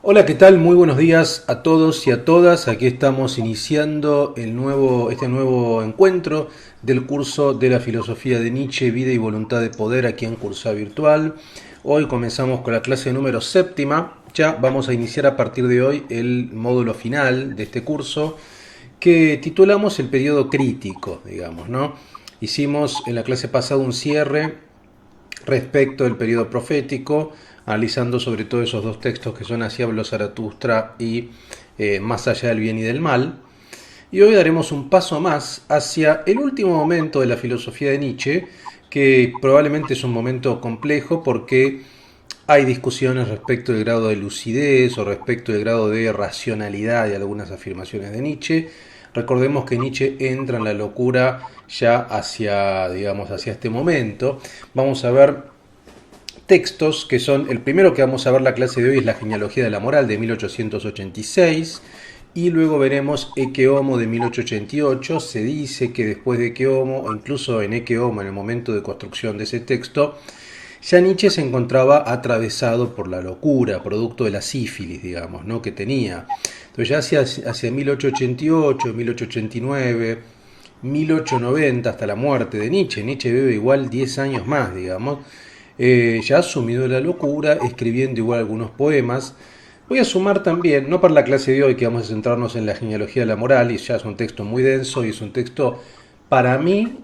Hola, ¿qué tal? Muy buenos días a todos y a todas. Aquí estamos iniciando este nuevo encuentro del curso de la filosofía de Nietzsche, vida y voluntad de poder aquí en Cursa Virtual. Hoy comenzamos con la clase número séptima. Ya vamos a iniciar a partir de hoy el módulo final de este curso que titulamos el periodo crítico, digamos, ¿no? Hicimos en la clase pasada un cierre respecto del periodo profético, analizando sobre todo esos dos textos que son Así habló Zaratustra y Más allá del bien y del mal. Y hoy daremos un paso más hacia el último momento de la filosofía de Nietzsche, que probablemente es un momento complejo porque hay discusiones respecto del grado de lucidez o respecto del grado de racionalidad de algunas afirmaciones de Nietzsche. Recordemos que Nietzsche entra en la locura ya hacia, digamos, hacia este momento. Vamos a ver textos que son, el primero que vamos a ver la clase de hoy es La genealogía de la moral de 1886 y luego veremos Ecce Homo de 1888. Se dice que después de Ecce Homo, o incluso en Ecce Homo, en el momento de construcción de ese texto, ya Nietzsche se encontraba atravesado por la locura, producto de la sífilis, digamos, ¿no? Que tenía. Entonces ya hacia 1888, 1889, 1890, hasta la muerte de Nietzsche. Nietzsche vive igual 10 años más, digamos. Ya ha sumido la locura, escribiendo igual algunos poemas. Voy a sumar también, no para la clase de hoy, que vamos a centrarnos en la genealogía de la moral, y ya es un texto muy denso y es un texto, para mí,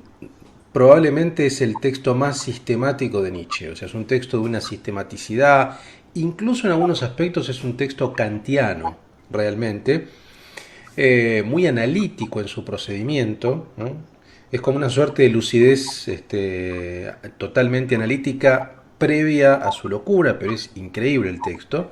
probablemente es el texto más sistemático de Nietzsche. O sea, es un texto de una sistematicidad, incluso en algunos aspectos es un texto kantiano, realmente, muy analítico en su procedimiento, ¿no? Es como una suerte de lucidez totalmente analítica previa a su locura, pero es increíble el texto.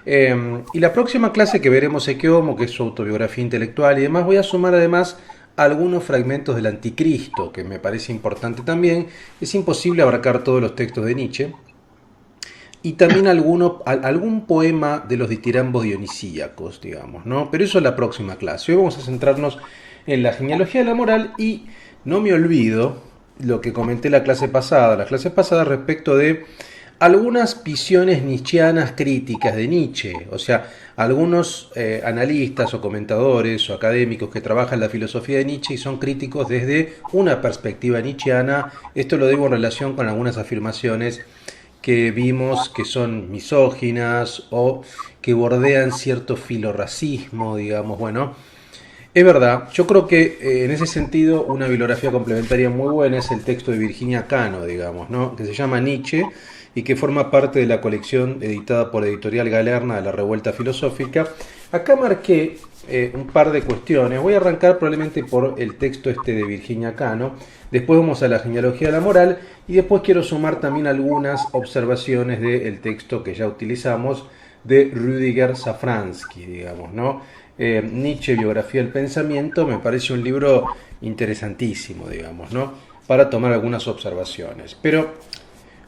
Y la próxima clase que veremos Ecce Homo, que es su autobiografía intelectual y demás, voy a sumar además algunos fragmentos del Anticristo, que me parece importante también. Es imposible abarcar todos los textos de Nietzsche. Y también algún poema de los ditirambos dionisíacos, digamos, ¿no? Pero eso es la próxima clase. Hoy vamos a centrarnos en la genealogía de la moral y no me olvido lo que comenté la clase pasada respecto de algunas visiones nietzscheanas críticas de Nietzsche. O sea, algunos analistas o comentadores o académicos que trabajan la filosofía de Nietzsche y son críticos desde una perspectiva nietzscheana. Esto lo digo en relación con algunas afirmaciones que vimos que son misóginas o que bordean cierto filorracismo, digamos. Bueno, es verdad, yo creo que en ese sentido una bibliografía complementaria muy buena es el texto de Virginia Cano, digamos, ¿no? Que se llama Nietzsche y que forma parte de la colección editada por Editorial Galerna de la Revuelta Filosófica. Acá marqué un par de cuestiones. Voy a arrancar probablemente por el texto de Virginia Cano, después vamos a la genealogía de la moral y después quiero sumar también algunas observaciones del texto que ya utilizamos de Rüdiger Safransky, digamos, ¿no? Nietzsche, biografía del pensamiento, me parece un libro interesantísimo, digamos, ¿no? Para tomar algunas observaciones. Pero,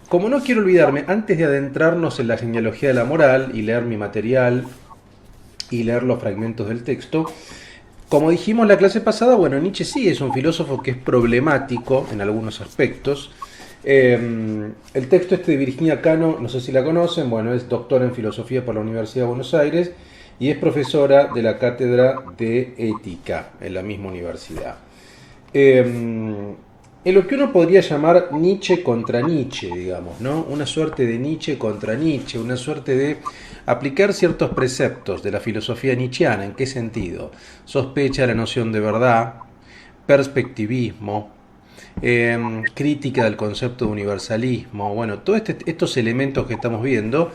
como no quiero olvidarme, antes de adentrarnos en la genealogía de la moral y leer mi material y leer los fragmentos del texto, como dijimos la clase pasada, bueno, Nietzsche sí es un filósofo que es problemático en algunos aspectos. El texto de Virginia Cano, no sé si la conocen, bueno, es doctora en filosofía por la Universidad de Buenos Aires y es profesora de la cátedra de ética en la misma universidad. En lo que uno podría llamar Nietzsche contra Nietzsche, digamos, ¿no? Una suerte de Nietzsche contra Nietzsche, una suerte de aplicar ciertos preceptos de la filosofía nietzscheana. ¿En qué sentido? Sospecha la noción de verdad, perspectivismo, crítica del concepto de universalismo. Bueno, todos estos elementos que estamos viendo,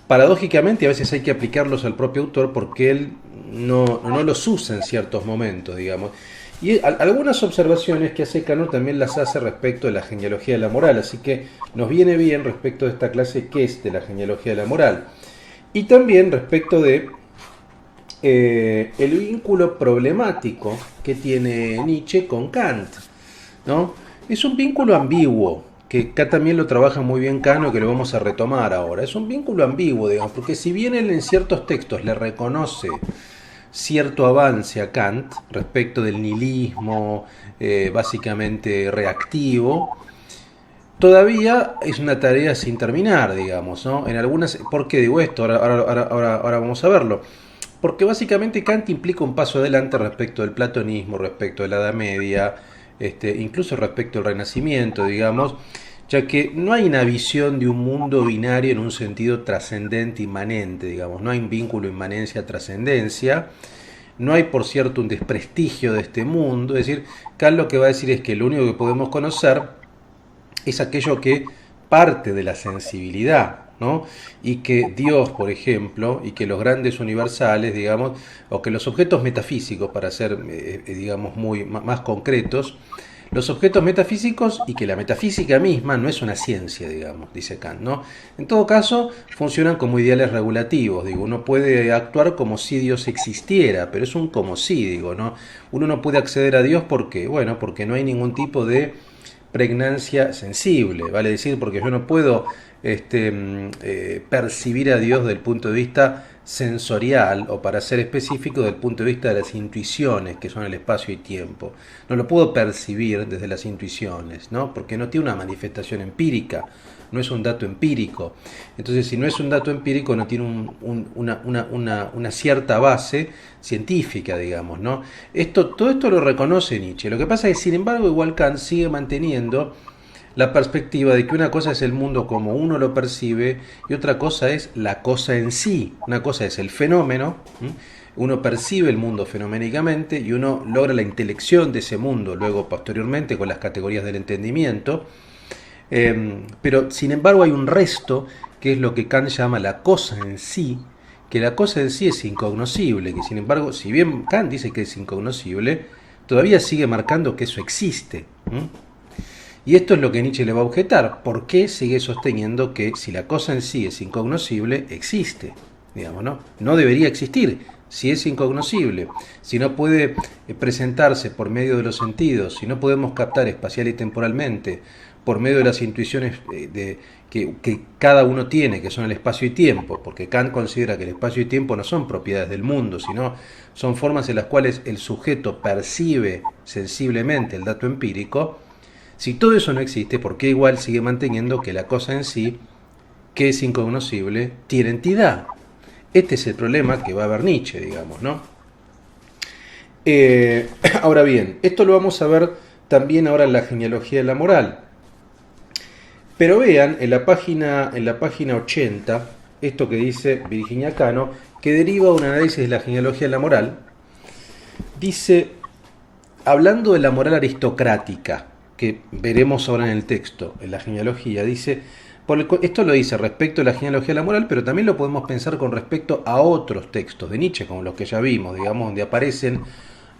paradójicamente a veces hay que aplicarlos al propio autor porque él no los usa en ciertos momentos, digamos. Y algunas observaciones que hace Cano también las hace respecto de la genealogía de la moral, así que nos viene bien respecto de esta clase que es de la genealogía de la moral. Y también respecto de el vínculo problemático que tiene Nietzsche con Kant, ¿no? Es un vínculo ambiguo, que acá también lo trabaja muy bien Cano, que lo vamos a retomar ahora. Es un vínculo ambiguo, digamos, porque si bien él en ciertos textos le reconoce cierto avance a Kant respecto del nihilismo básicamente reactivo, todavía es una tarea sin terminar, digamos, ¿no? En algunas, ¿por qué digo esto? Ahora vamos a verlo. Porque básicamente Kant implica un paso adelante respecto del platonismo, respecto de la Edad Media, incluso respecto al Renacimiento, digamos, ya que no hay una visión de un mundo binario en un sentido trascendente, inmanente, digamos, no hay un vínculo inmanencia-trascendencia, no hay, por cierto, un desprestigio de este mundo, es decir, Kant lo que va a decir es que lo único que podemos conocer es aquello que parte de la sensibilidad, ¿no? Y que Dios, por ejemplo, y que los grandes universales, digamos, o que los objetos metafísicos, para ser, digamos, más concretos, los objetos metafísicos y que la metafísica misma no es una ciencia, digamos, dice Kant, ¿no? En todo caso, funcionan como ideales regulativos, digo, uno puede actuar como si Dios existiera, pero es un como si, digo, ¿no? Uno no puede acceder a Dios porque, bueno, porque no hay ningún tipo de pregnancia sensible, vale decir, porque yo no puedo percibir a Dios desde el punto de vista sensorial, o para ser específico, desde el punto de vista de las intuiciones, que son el espacio y tiempo. No lo puedo percibir desde las intuiciones, ¿no? Porque no tiene una manifestación empírica, no es un dato empírico. Entonces, si no es un dato empírico, no tiene una cierta base científica, digamos, ¿no? Todo esto lo reconoce Nietzsche. Lo que pasa es que, sin embargo, igual Kant sigue manteniendo la perspectiva de que una cosa es el mundo como uno lo percibe y otra cosa es la cosa en sí. Una cosa es el fenómeno, uno percibe el mundo fenoménicamente y uno logra la intelección de ese mundo luego posteriormente con las categorías del entendimiento, pero sin embargo hay un resto que es lo que Kant llama la cosa en sí, que la cosa en sí es incognoscible, que sin embargo, si bien Kant dice que es incognoscible, todavía sigue marcando que eso existe. Y esto es lo que Nietzsche le va a objetar. ¿Por qué sigue sosteniendo que si la cosa en sí es incognoscible, existe? Digamos, ¿no? No debería existir si es incognoscible, si no puede presentarse por medio de los sentidos, si no podemos captar espacial y temporalmente, por medio de las intuiciones que cada uno tiene, que son el espacio y tiempo, porque Kant considera que el espacio y tiempo no son propiedades del mundo, sino son formas en las cuales el sujeto percibe sensiblemente el dato empírico. Si todo eso no existe, ¿por qué igual sigue manteniendo que la cosa en sí, que es incognoscible, tiene entidad? Este es el problema que va a ver Nietzsche, digamos, ¿no? Ahora bien, esto lo vamos a ver también ahora en la genealogía de la moral. Pero vean en la página 80, esto que dice Virginia Cano, que deriva un análisis de la genealogía de la moral, dice, hablando de la moral aristocrática, que veremos ahora en el texto, en la genealogía, dice, esto lo dice respecto a la genealogía de la moral, pero también lo podemos pensar con respecto a otros textos de Nietzsche, como los que ya vimos, digamos, donde aparecen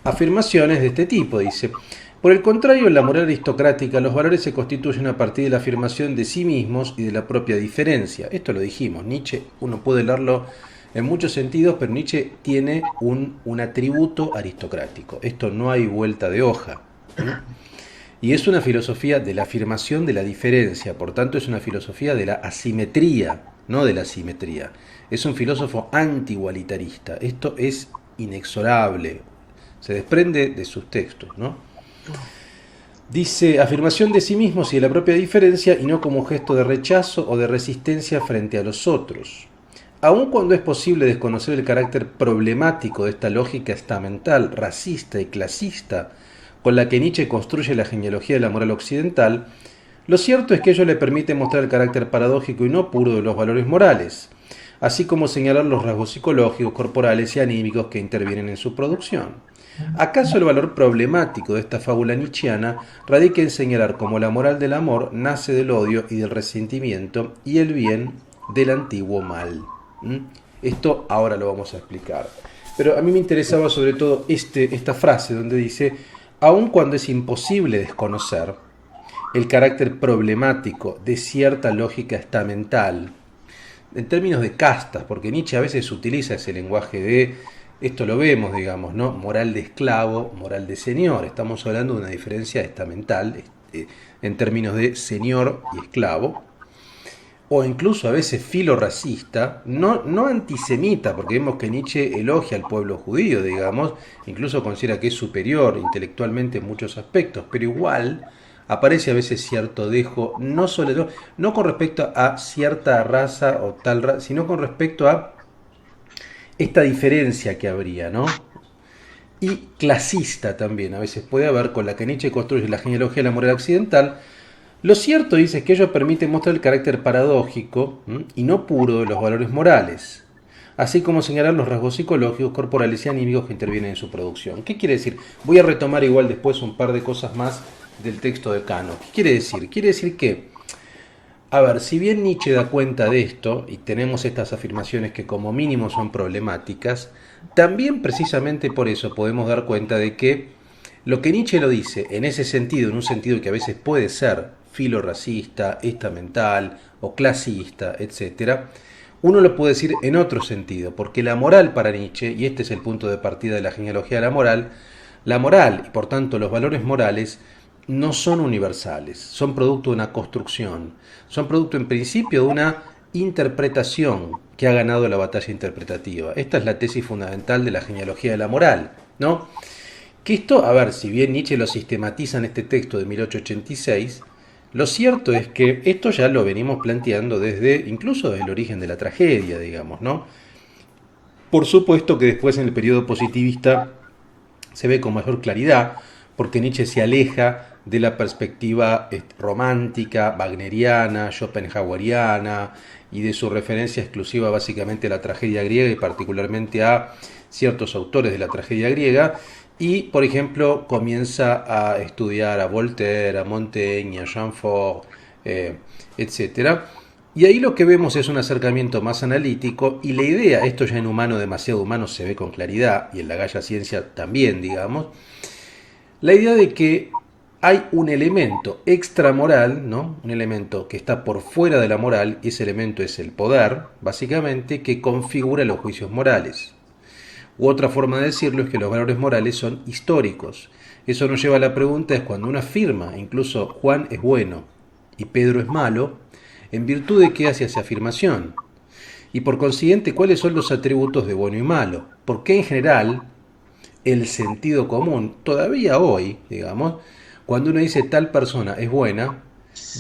afirmaciones de este tipo, dice, por el contrario, en la moral aristocrática los valores se constituyen a partir de la afirmación de sí mismos y de la propia diferencia. Esto lo dijimos, Nietzsche, uno puede leerlo en muchos sentidos, pero Nietzsche tiene un atributo aristocrático. Esto no hay vuelta de hoja. Y es una filosofía de la afirmación de la diferencia, por tanto es una filosofía de la asimetría, no de la simetría. Es un filósofo anti-igualitarista. Esto es inexorable, se desprende de sus textos, ¿no? Dice, afirmación de sí mismos y de la propia diferencia y no como gesto de rechazo o de resistencia frente a los otros. Aun cuando es posible desconocer el carácter problemático de esta lógica estamental, racista y clasista con la que Nietzsche construye la genealogía de la moral occidental, lo cierto es que ello le permite mostrar el carácter paradójico y no puro de los valores morales, así como señalar los rasgos psicológicos, corporales y anímicos que intervienen en su producción. ¿Acaso el valor problemático de esta fábula nietzscheana radica en señalar cómo la moral del amor nace del odio y del resentimiento y el bien del antiguo mal? Esto ahora lo vamos a explicar. Pero a mí me interesaba sobre todo esta frase donde dice, aun cuando es imposible desconocer el carácter problemático de cierta lógica estamental, en términos de castas, porque Nietzsche a veces utiliza ese lenguaje de, esto lo vemos, digamos, ¿no? Moral de esclavo, moral de señor. Estamos hablando de una diferencia estamental en términos de señor y esclavo, o incluso a veces filorracista, no antisemita, porque vemos que Nietzsche elogia al pueblo judío, digamos, incluso considera que es superior intelectualmente en muchos aspectos, pero igual aparece a veces cierto dejo, no con respecto a cierta raza o tal raza, sino con respecto a esta diferencia que habría, ¿no? Y clasista también, a veces puede haber, con la que Nietzsche construye la genealogía de la moral occidental. Lo cierto, dice, es que ello permite mostrar el carácter paradójico y no puro de los valores morales, así como señalar los rasgos psicológicos, corporales y anímicos que intervienen en su producción. ¿Qué quiere decir? Voy a retomar igual después un par de cosas más del texto de Kant. ¿Qué quiere decir? Quiere decir que, a ver, si bien Nietzsche da cuenta de esto, y tenemos estas afirmaciones que como mínimo son problemáticas, también precisamente por eso podemos dar cuenta de que lo que Nietzsche lo dice en ese sentido, en un sentido que a veces puede ser filorracista, estamental o clasista, etcétera, uno lo puede decir en otro sentido, porque la moral para Nietzsche, y este es el punto de partida de la genealogía de la moral y por tanto los valores morales no son universales, son producto de una construcción, son producto en principio de una interpretación que ha ganado la batalla interpretativa. Esta es la tesis fundamental de la genealogía de la moral, ¿no? Que esto, a ver, si bien Nietzsche lo sistematiza en este texto de 1886, lo cierto es que esto ya lo venimos planteando incluso desde el origen de la tragedia, digamos, ¿no? Por supuesto que después en el periodo positivista se ve con mayor claridad, porque Nietzsche se aleja de la perspectiva romántica, wagneriana, schopenhaueriana, y de su referencia exclusiva básicamente a la tragedia griega y particularmente a ciertos autores de la tragedia griega, y por ejemplo comienza a estudiar a Voltaire, a Montaigne, a Jean Fort, etc. Y ahí lo que vemos es un acercamiento más analítico, y la idea, esto ya en Humano demasiado humano se ve con claridad, y en la Gaia Ciencia también, digamos, la idea de que hay un elemento extramoral, ¿no? Un elemento que está por fuera de la moral, y ese elemento es el poder, básicamente, que configura los juicios morales. U otra forma de decirlo es que los valores morales son históricos. Eso nos lleva a la pregunta, es cuando uno afirma, incluso Juan es bueno y Pedro es malo, ¿en virtud de qué hace esa afirmación? Y por consiguiente, ¿cuáles son los atributos de bueno y malo? Porque en general, el sentido común, todavía hoy, digamos, cuando uno dice tal persona es buena,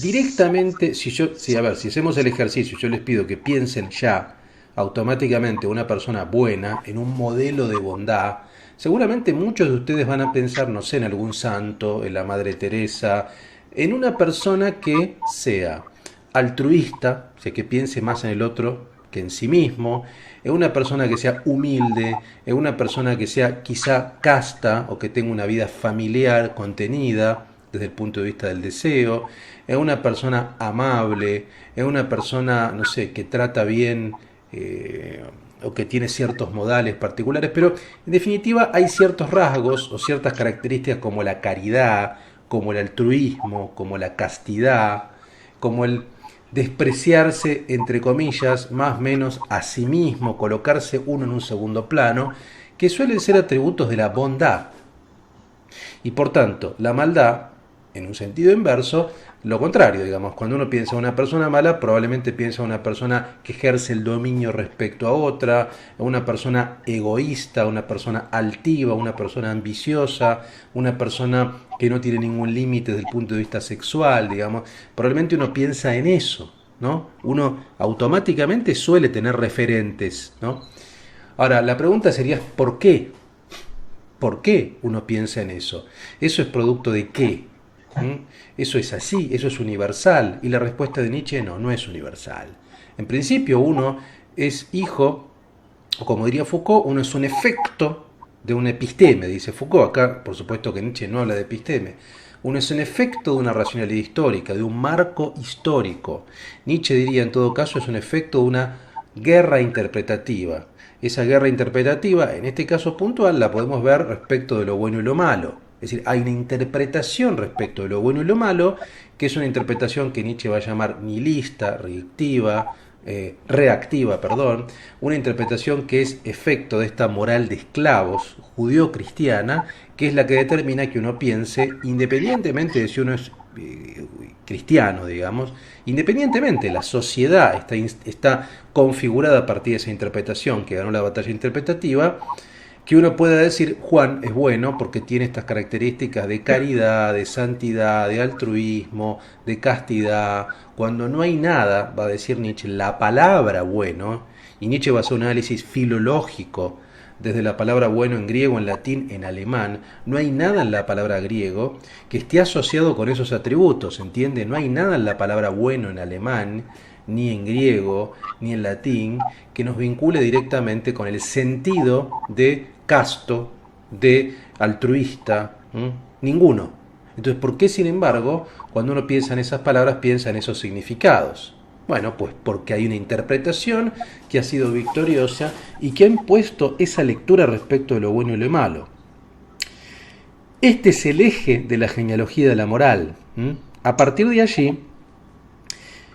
directamente, si hacemos el ejercicio, yo les pido que piensen ya automáticamente una persona buena en un modelo de bondad, seguramente muchos de ustedes van a pensar, no sé, en algún santo, en la Madre Teresa, en una persona que sea altruista, o sea, que piense más en el otro que en sí mismo, en una persona que sea humilde, en una persona que sea quizá casta o que tenga una vida familiar contenida desde el punto de vista del deseo, en una persona amable, en una persona, no sé, que trata bien o que tiene ciertos modales particulares, pero en definitiva hay ciertos rasgos o ciertas características como la caridad, como el altruismo, como la castidad, como el despreciarse, entre comillas, más o menos a sí mismo, colocarse uno en un segundo plano, que suelen ser atributos de la bondad. Y por tanto, la maldad, en un sentido inverso, lo contrario, digamos, cuando uno piensa en una persona mala, probablemente piensa en una persona que ejerce el dominio respecto a otra, una persona egoísta, una persona altiva, una persona ambiciosa, una persona que no tiene ningún límite desde el punto de vista sexual, digamos. Probablemente uno piensa en eso, ¿no? Uno automáticamente suele tener referentes, ¿no? Ahora, la pregunta sería, ¿por qué? ¿Por qué uno piensa en eso? ¿Eso es producto de qué? ¿Eso es así? ¿Eso es universal? Y la respuesta de Nietzsche no es universal. En principio uno es hijo, o como diría Foucault, uno es un efecto de un episteme, dice Foucault. Acá, por supuesto que Nietzsche no habla de episteme. Uno es un efecto de una racionalidad histórica, de un marco histórico. Nietzsche diría en todo caso es un efecto de una guerra interpretativa. Esa guerra interpretativa, en este caso puntual, la podemos ver respecto de lo bueno y lo malo. Es decir, hay una interpretación respecto de lo bueno y lo malo, que es una interpretación que Nietzsche va a llamar nihilista, reactiva, una interpretación que es efecto de esta moral de esclavos judío-cristiana, que es la que determina que uno piense, independientemente de si uno es cristiano, digamos, independientemente, la sociedad está configurada a partir de esa interpretación que ganó la batalla interpretativa, que uno pueda decir Juan es bueno porque tiene estas características de caridad, de santidad, de altruismo, de castidad, cuando no hay nada, va a decir Nietzsche, la palabra bueno, y Nietzsche va a hacer un análisis filológico desde la palabra bueno en griego, en latín, en alemán, no hay nada en la palabra griego que esté asociado con esos atributos, ¿entiende? No hay nada en la palabra bueno en alemán, ni en griego, ni en latín, que nos vincule directamente con el sentido de casto, de altruista, ninguno. Entonces, ¿por qué, sin embargo, cuando uno piensa en esas palabras, piensa en esos significados? Bueno, pues porque hay una interpretación que ha sido victoriosa y que ha impuesto esa lectura respecto de lo bueno y lo malo. Este es el eje de la genealogía de la moral. A partir de allí,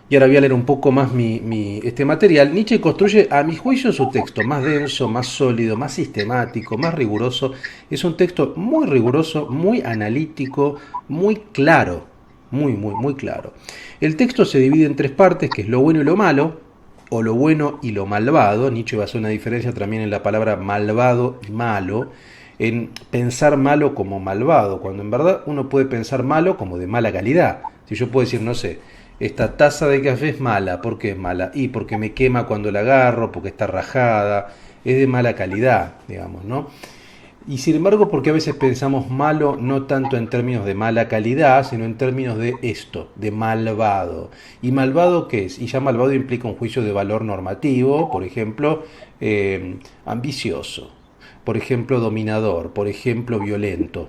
y ahora voy a leer un poco más este material, Nietzsche construye, a mi juicio, su texto más denso, más sólido, más sistemático, más riguroso. Es un texto muy riguroso, muy analítico, muy claro, muy claro. El texto se divide en tres partes, que es lo bueno y lo malo, o lo bueno y lo malvado. Nietzsche va a hacer una diferencia también en la palabra malvado y malo, en pensar malo como malvado, cuando en verdad uno puede pensar malo como de mala calidad. Si yo puedo decir, no sé, esta taza de café es mala, ¿por qué es mala? Y porque me quema cuando la agarro, porque está rajada, es de mala calidad, digamos, ¿no? Y sin embargo, porque a veces pensamos malo no tanto en términos de mala calidad, sino en términos de esto, de malvado. ¿Y malvado qué es? Y ya malvado implica un juicio de valor normativo, por ejemplo, ambicioso, por ejemplo, dominador, por ejemplo, violento.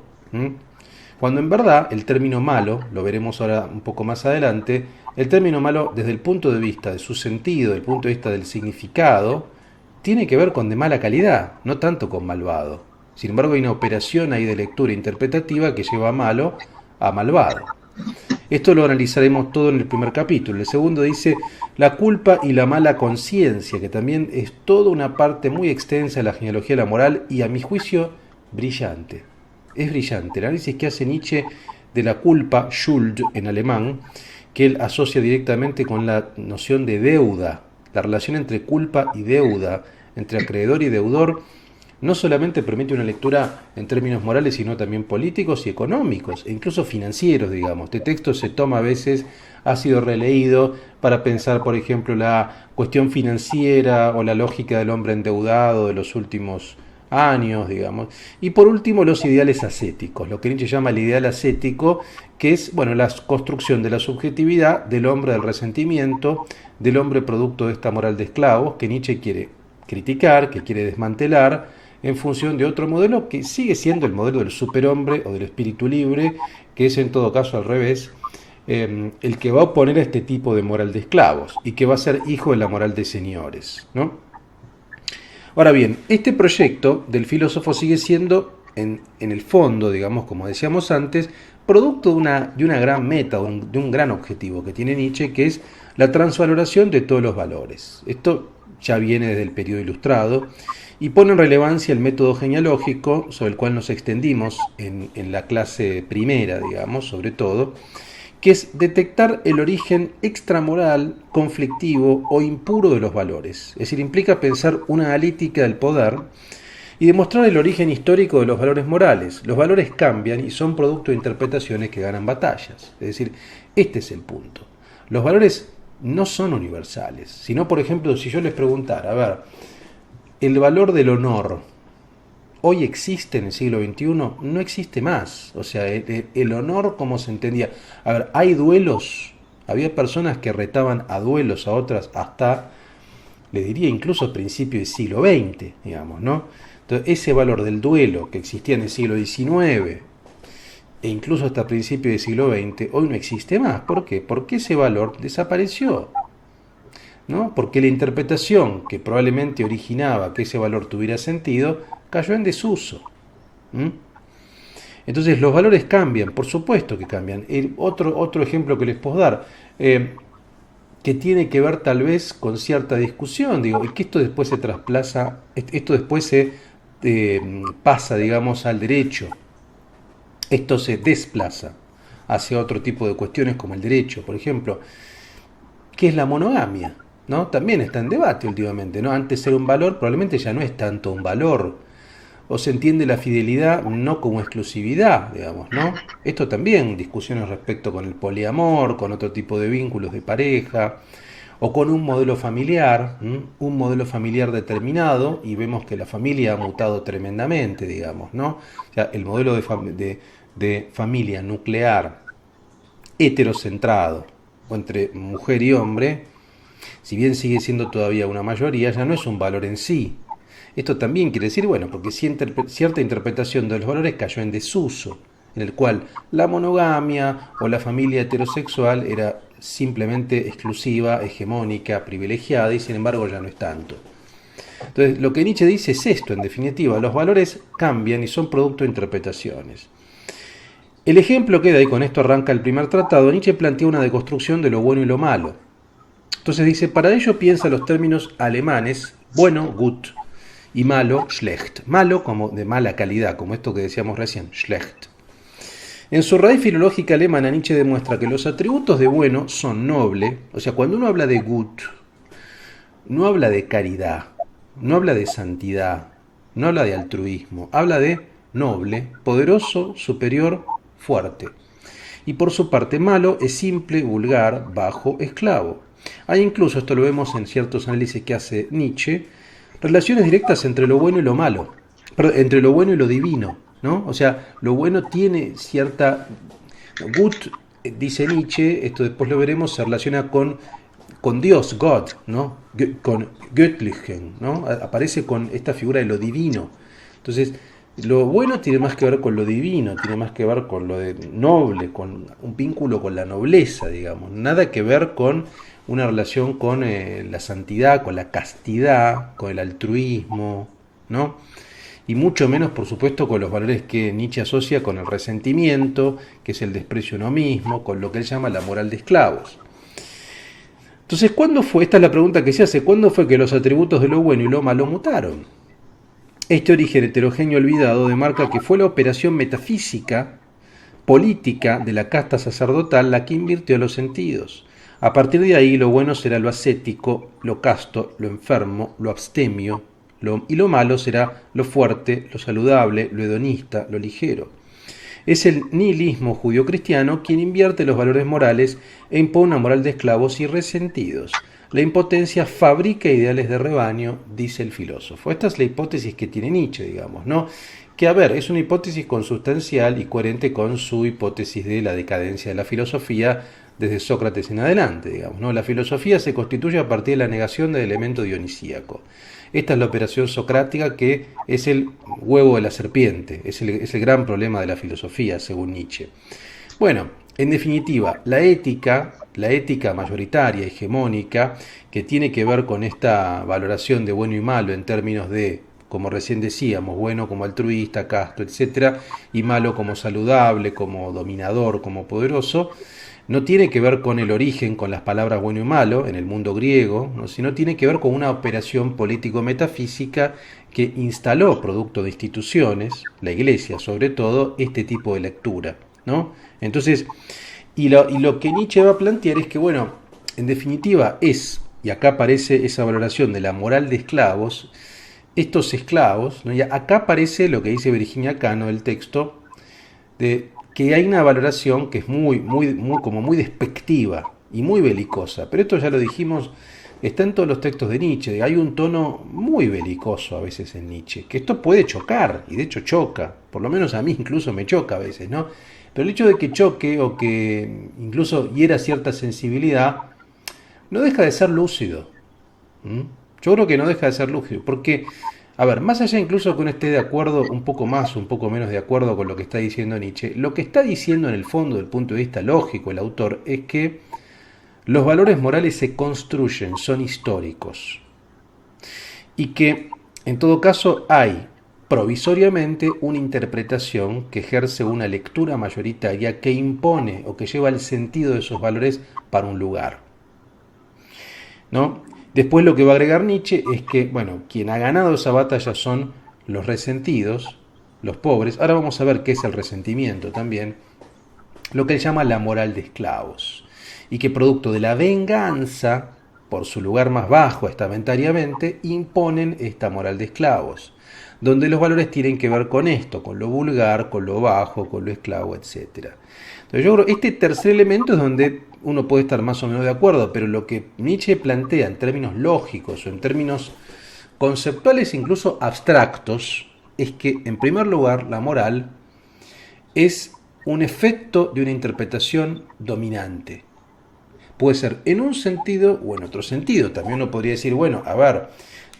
Cuando en verdad el término malo, lo veremos ahora un poco más adelante, el término malo desde el punto de vista de su sentido, desde el punto de vista del significado, tiene que ver con de mala calidad, no tanto con malvado. Sin embargo, hay una operación ahí de lectura interpretativa que lleva a malo a malvado. Esto lo analizaremos todo en el primer capítulo. El segundo dice la culpa y la mala conciencia, que también es toda una parte muy extensa de la genealogía de la moral y, a mi juicio, brillante. Es brillante. El análisis que hace Nietzsche de la culpa, Schuld en alemán, que él asocia directamente con la noción de deuda, la relación entre culpa y deuda, entre acreedor y deudor, no solamente permite una lectura en términos morales, sino también políticos y económicos, e incluso financieros, digamos. Este texto se toma a veces, ha sido releído para pensar, por ejemplo, la cuestión financiera o la lógica del hombre endeudado de los últimos años, digamos. Y por último, los ideales ascéticos, lo que Nietzsche llama el ideal ascético, que es, bueno, la construcción de la subjetividad del hombre del resentimiento, del hombre producto de esta moral de esclavos, que Nietzsche quiere criticar, que quiere desmantelar, en función de otro modelo que sigue siendo el modelo del superhombre o del espíritu libre, que es en todo caso al revés, el que va a oponer a este tipo de moral de esclavos y que va a ser hijo de la moral de señores, ¿no? Ahora bien, este proyecto del filósofo sigue siendo, en el fondo, digamos, como decíamos antes, producto de una gran meta, de un gran objetivo que tiene Nietzsche, que es la transvaloración de todos los valores. Esto ya viene desde el periodo ilustrado y pone en relevancia el método genealógico, sobre el cual nos extendimos en la clase primera, digamos, sobre todo, que es detectar el origen extramoral, conflictivo o impuro de los valores. Es decir, implica pensar una analítica del poder y demostrar el origen histórico de los valores morales. Los valores cambian y son producto de interpretaciones que ganan batallas. Es decir, este es el punto. Los valores no son universales, sino, por ejemplo, si yo les preguntara, a ver, el valor del honor, ¿hoy existe en el siglo XXI? No existe más. O sea, el honor como se entendía. A ver, hay duelos. Había personas que retaban a duelos a otras hasta, le diría, incluso a principios del siglo XX, digamos, ¿no? Entonces, ese valor del duelo que existía en el siglo XIX e incluso hasta principios del siglo XX, hoy no existe más. ¿Por qué? Porque ese valor desapareció, ¿no? Porque la interpretación que probablemente originaba que ese valor tuviera sentido cayó en desuso. Entonces los valores cambian, por supuesto que cambian. Otro ejemplo que les puedo dar, que tiene que ver tal vez con cierta discusión, digo, y que esto después se trasplaza, esto después se pasa, digamos, al derecho. Esto se desplaza hacia otro tipo de cuestiones como el derecho, por ejemplo, ¿qué es la monogamia? ¿No? También está en debate últimamente, ¿no? Antes era un valor, probablemente ya no es tanto un valor. o se entiende la fidelidad no como exclusividad, digamos, ¿no? Esto también, discusiones respecto con el poliamor, con otro tipo de vínculos de pareja, o con un modelo familiar determinado, y vemos que la familia ha mutado tremendamente, digamos, ¿no? O sea, el modelo de familia nuclear heterocentrado, o entre mujer y hombre, si bien sigue siendo todavía una mayoría, ya no es un valor en sí. Esto también quiere decir, bueno, porque cierta interpretación de los valores cayó en desuso, en el cual la monogamia o la familia heterosexual era simplemente exclusiva, hegemónica, privilegiada, y sin embargo ya no es tanto. Entonces, lo que Nietzsche dice es esto, en definitiva, los valores cambian y son producto de interpretaciones. El ejemplo que da, y con esto arranca el primer tratado, Nietzsche plantea una deconstrucción de lo bueno y lo malo. Entonces dice, para ello piensa los términos alemanes, bueno, gut, y malo, schlecht. Malo como de mala calidad, como esto que decíamos recién, schlecht. En su raíz filológica alemana, Nietzsche demuestra que los atributos de bueno son noble, o sea, cuando uno habla de gut, no habla de caridad, no habla de santidad, no habla de altruismo, habla de noble, poderoso, superior, fuerte. Y por su parte, malo es simple, vulgar, bajo, esclavo. Hay incluso, esto lo vemos en ciertos análisis que hace Nietzsche, relaciones directas entre lo bueno y lo malo, entre lo bueno y lo divino, ¿no? O sea, lo bueno tiene cierta... Gut, dice Nietzsche, esto después lo veremos, se relaciona con Dios, God, ¿no? Con Göttlichen, ¿no? Aparece con esta figura de lo divino. Entonces, lo bueno tiene más que ver con lo divino, tiene más que ver con lo de noble, con un vínculo con la nobleza, digamos. Nada que ver con una relación con la santidad, con la castidad, con el altruismo, ¿no? Y mucho menos, por supuesto, con los valores que Nietzsche asocia con el resentimiento, que es el desprecio a uno mismo, con lo que él llama la moral de esclavos. Entonces, ¿cuándo fue? Esta es la pregunta que se hace, ¿cuándo fue que los atributos de lo bueno y lo malo mutaron? Este origen heterogéneo olvidado demarca que fue la operación metafísica, política de la casta sacerdotal la que invirtió los sentidos. A partir de ahí, lo bueno será lo ascético, lo casto, lo enfermo, lo abstemio, y lo malo será lo fuerte, lo saludable, lo hedonista, lo ligero. Es el nihilismo judío-cristiano quien invierte los valores morales e impone una moral de esclavos y resentidos. La impotencia fabrica ideales de rebaño, dice el filósofo. Esta es la hipótesis que tiene Nietzsche, digamos, ¿no? Que, a ver, es una hipótesis consustancial y coherente con su hipótesis de la decadencia de la filosofía desde Sócrates en adelante, digamos, ¿no? La filosofía se constituye a partir de la negación del elemento dionisíaco. Esta es la operación socrática que es el huevo de la serpiente, es el gran problema de la filosofía, según Nietzsche. Bueno, en definitiva, la ética mayoritaria, hegemónica, que tiene que ver con esta valoración de bueno y malo en términos de, como recién decíamos, bueno como altruista, casto, etc., y malo como saludable, como dominador, como poderoso, no tiene que ver con el origen, con las palabras bueno y malo en el mundo griego, ¿no? Sino tiene que ver con una operación político-metafísica que instaló, producto de instituciones, la Iglesia sobre todo, este tipo de lectura, ¿no? Entonces, y lo que Nietzsche va a plantear es que, bueno, en definitiva y acá aparece esa valoración de la moral de esclavos, estos esclavos, ¿no? Y acá aparece lo que dice Virginia Cano del texto, de que hay una valoración que es como muy despectiva y muy belicosa, pero esto ya lo dijimos, está en todos los textos de Nietzsche, hay un tono muy belicoso a veces en Nietzsche, que esto puede chocar, y de hecho choca, por lo menos a mí incluso me choca a veces, ¿no? Pero el hecho de que choque o que incluso hiera cierta sensibilidad, no deja de ser lúcido. Yo creo que no deja de ser lúcido, porque, a ver, más allá incluso que uno esté de acuerdo, un poco más, un poco menos de acuerdo con lo que está diciendo Nietzsche, lo que está diciendo en el fondo, desde el punto de vista lógico, el autor, es que los valores morales se construyen, son históricos, y que, en todo caso, hay provisoriamente una interpretación que ejerce una lectura mayoritaria que impone o que lleva el sentido de esos valores para un lugar, ¿no? Después lo que va a agregar Nietzsche es que, bueno, quien ha ganado esa batalla son los resentidos, los pobres. Ahora vamos a ver qué es el resentimiento también, lo que él llama la moral de esclavos, y que producto de la venganza, por su lugar más bajo estamentariamente, imponen esta moral de esclavos. donde los valores tienen que ver con esto, con lo vulgar, con lo bajo, con lo esclavo, etc. Entonces yo creo que este tercer elemento es donde uno puede estar más o menos de acuerdo, pero lo que Nietzsche plantea en términos lógicos o en términos conceptuales, incluso abstractos, es que en primer lugar la moral es un efecto de una interpretación dominante. Puede ser en un sentido o en otro sentido. También uno podría decir, bueno, a ver,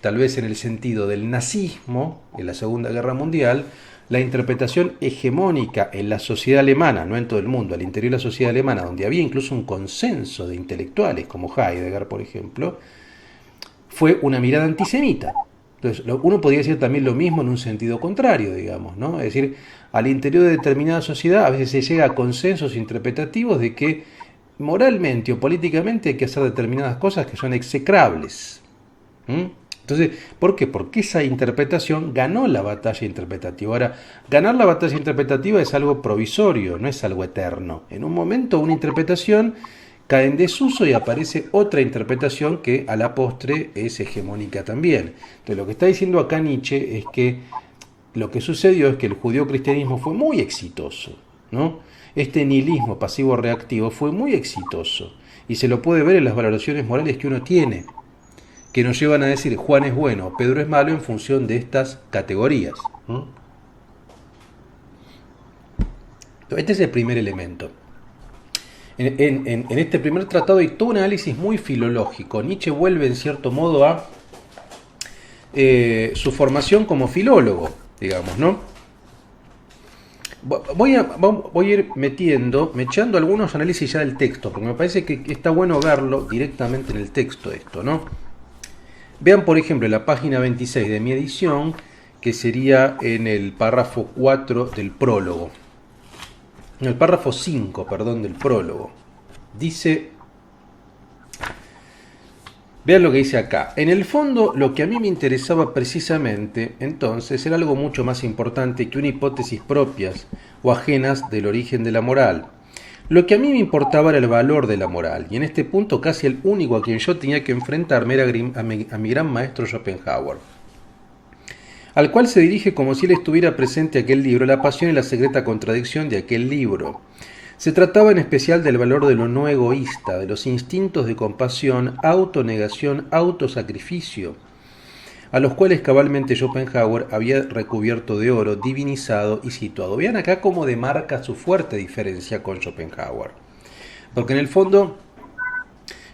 tal vez en el sentido del nazismo, en la Segunda Guerra Mundial, la interpretación hegemónica en la sociedad alemana, no en todo el mundo, al interior de la sociedad alemana, donde había incluso un consenso de intelectuales, como Heidegger, por ejemplo, fue una mirada antisemita. Entonces, uno podría decir también lo mismo en un sentido contrario, digamos, ¿no? Es decir, al interior de determinada sociedad a veces se llega a consensos interpretativos de que moralmente o políticamente hay que hacer determinadas cosas que son execrables. Entonces, ¿por qué? Porque esa interpretación ganó la batalla interpretativa. Ahora, ganar la batalla interpretativa es algo provisorio, no es algo eterno. En un momento una interpretación cae en desuso y aparece otra interpretación que a la postre es hegemónica también. Entonces, lo que está diciendo acá Nietzsche es que lo que sucedió es que el judeocristianismo fue muy exitoso, ¿no? Este nihilismo pasivo-reactivo fue muy exitoso y se lo puede ver en las valoraciones morales que uno tiene, que nos llevan a decir Juan es bueno, Pedro es malo en función de estas categorías. Este es el primer elemento. En este primer tratado hay todo un análisis muy filológico. Nietzsche vuelve en cierto modo a su formación como filólogo, digamos, ¿no? Voy a ir mechando algunos análisis ya del texto, porque me parece que está bueno verlo directamente en el texto esto, ¿no? Vean, por ejemplo, en la página 26 de mi edición, que sería en el párrafo 4 del prólogo. En el párrafo 5, perdón, del prólogo. Dice... Vean lo que dice acá. En el fondo, lo que a mí me interesaba precisamente, entonces, era algo mucho más importante que una hipótesis propias o ajenas del origen de la moral. Lo que a mí me importaba era el valor de la moral, y en este punto casi el único a quien yo tenía que enfrentarme era a mi gran maestro Schopenhauer, al cual se dirige como si él estuviera presente aquel libro, La pasión y la secreta contradicción de aquel libro. Se trataba en especial del valor de lo no egoísta, de los instintos de compasión, autonegación, autosacrificio, a los cuales cabalmente Schopenhauer había recubierto de oro, divinizado y situado. Vean acá cómo demarca su fuerte diferencia con Schopenhauer. Porque en el fondo,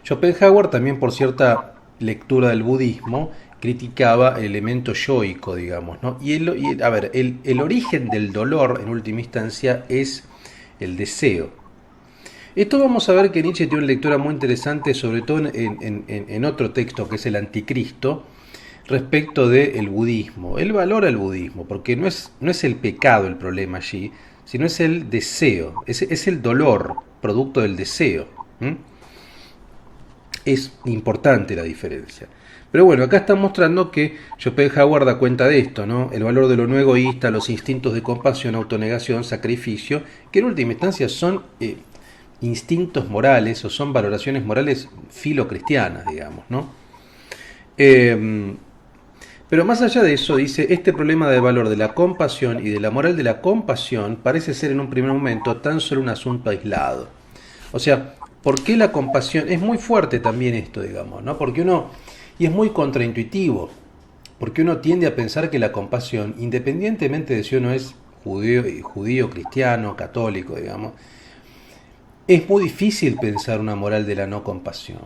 Schopenhauer también por cierta lectura del budismo, criticaba el elemento yoico, digamos, ¿no? El origen del dolor, en última instancia, es el deseo. Esto vamos a ver que Nietzsche tiene una lectura muy interesante, sobre todo en otro texto que es el Anticristo, respecto del budismo. Él valora el budismo, porque no es el pecado el problema allí, sino es el deseo, es el dolor, producto del deseo. Es importante la diferencia. Pero bueno, acá está mostrando que Schopenhauer da cuenta de esto, ¿no? El valor de lo no egoísta, los instintos de compasión, autonegación, sacrificio, que en última instancia son instintos morales o son valoraciones morales filocristianas, digamos, ¿no? Pero más allá de eso, dice, este problema de valor de la compasión y de la moral de la compasión parece ser en un primer momento tan solo un asunto aislado. O sea, ¿por qué la compasión? Es muy fuerte también esto, digamos, ¿no? Y es muy contraintuitivo, porque uno tiende a pensar que la compasión, independientemente de si uno es judío, cristiano, católico, digamos, es muy difícil pensar una moral de la no compasión,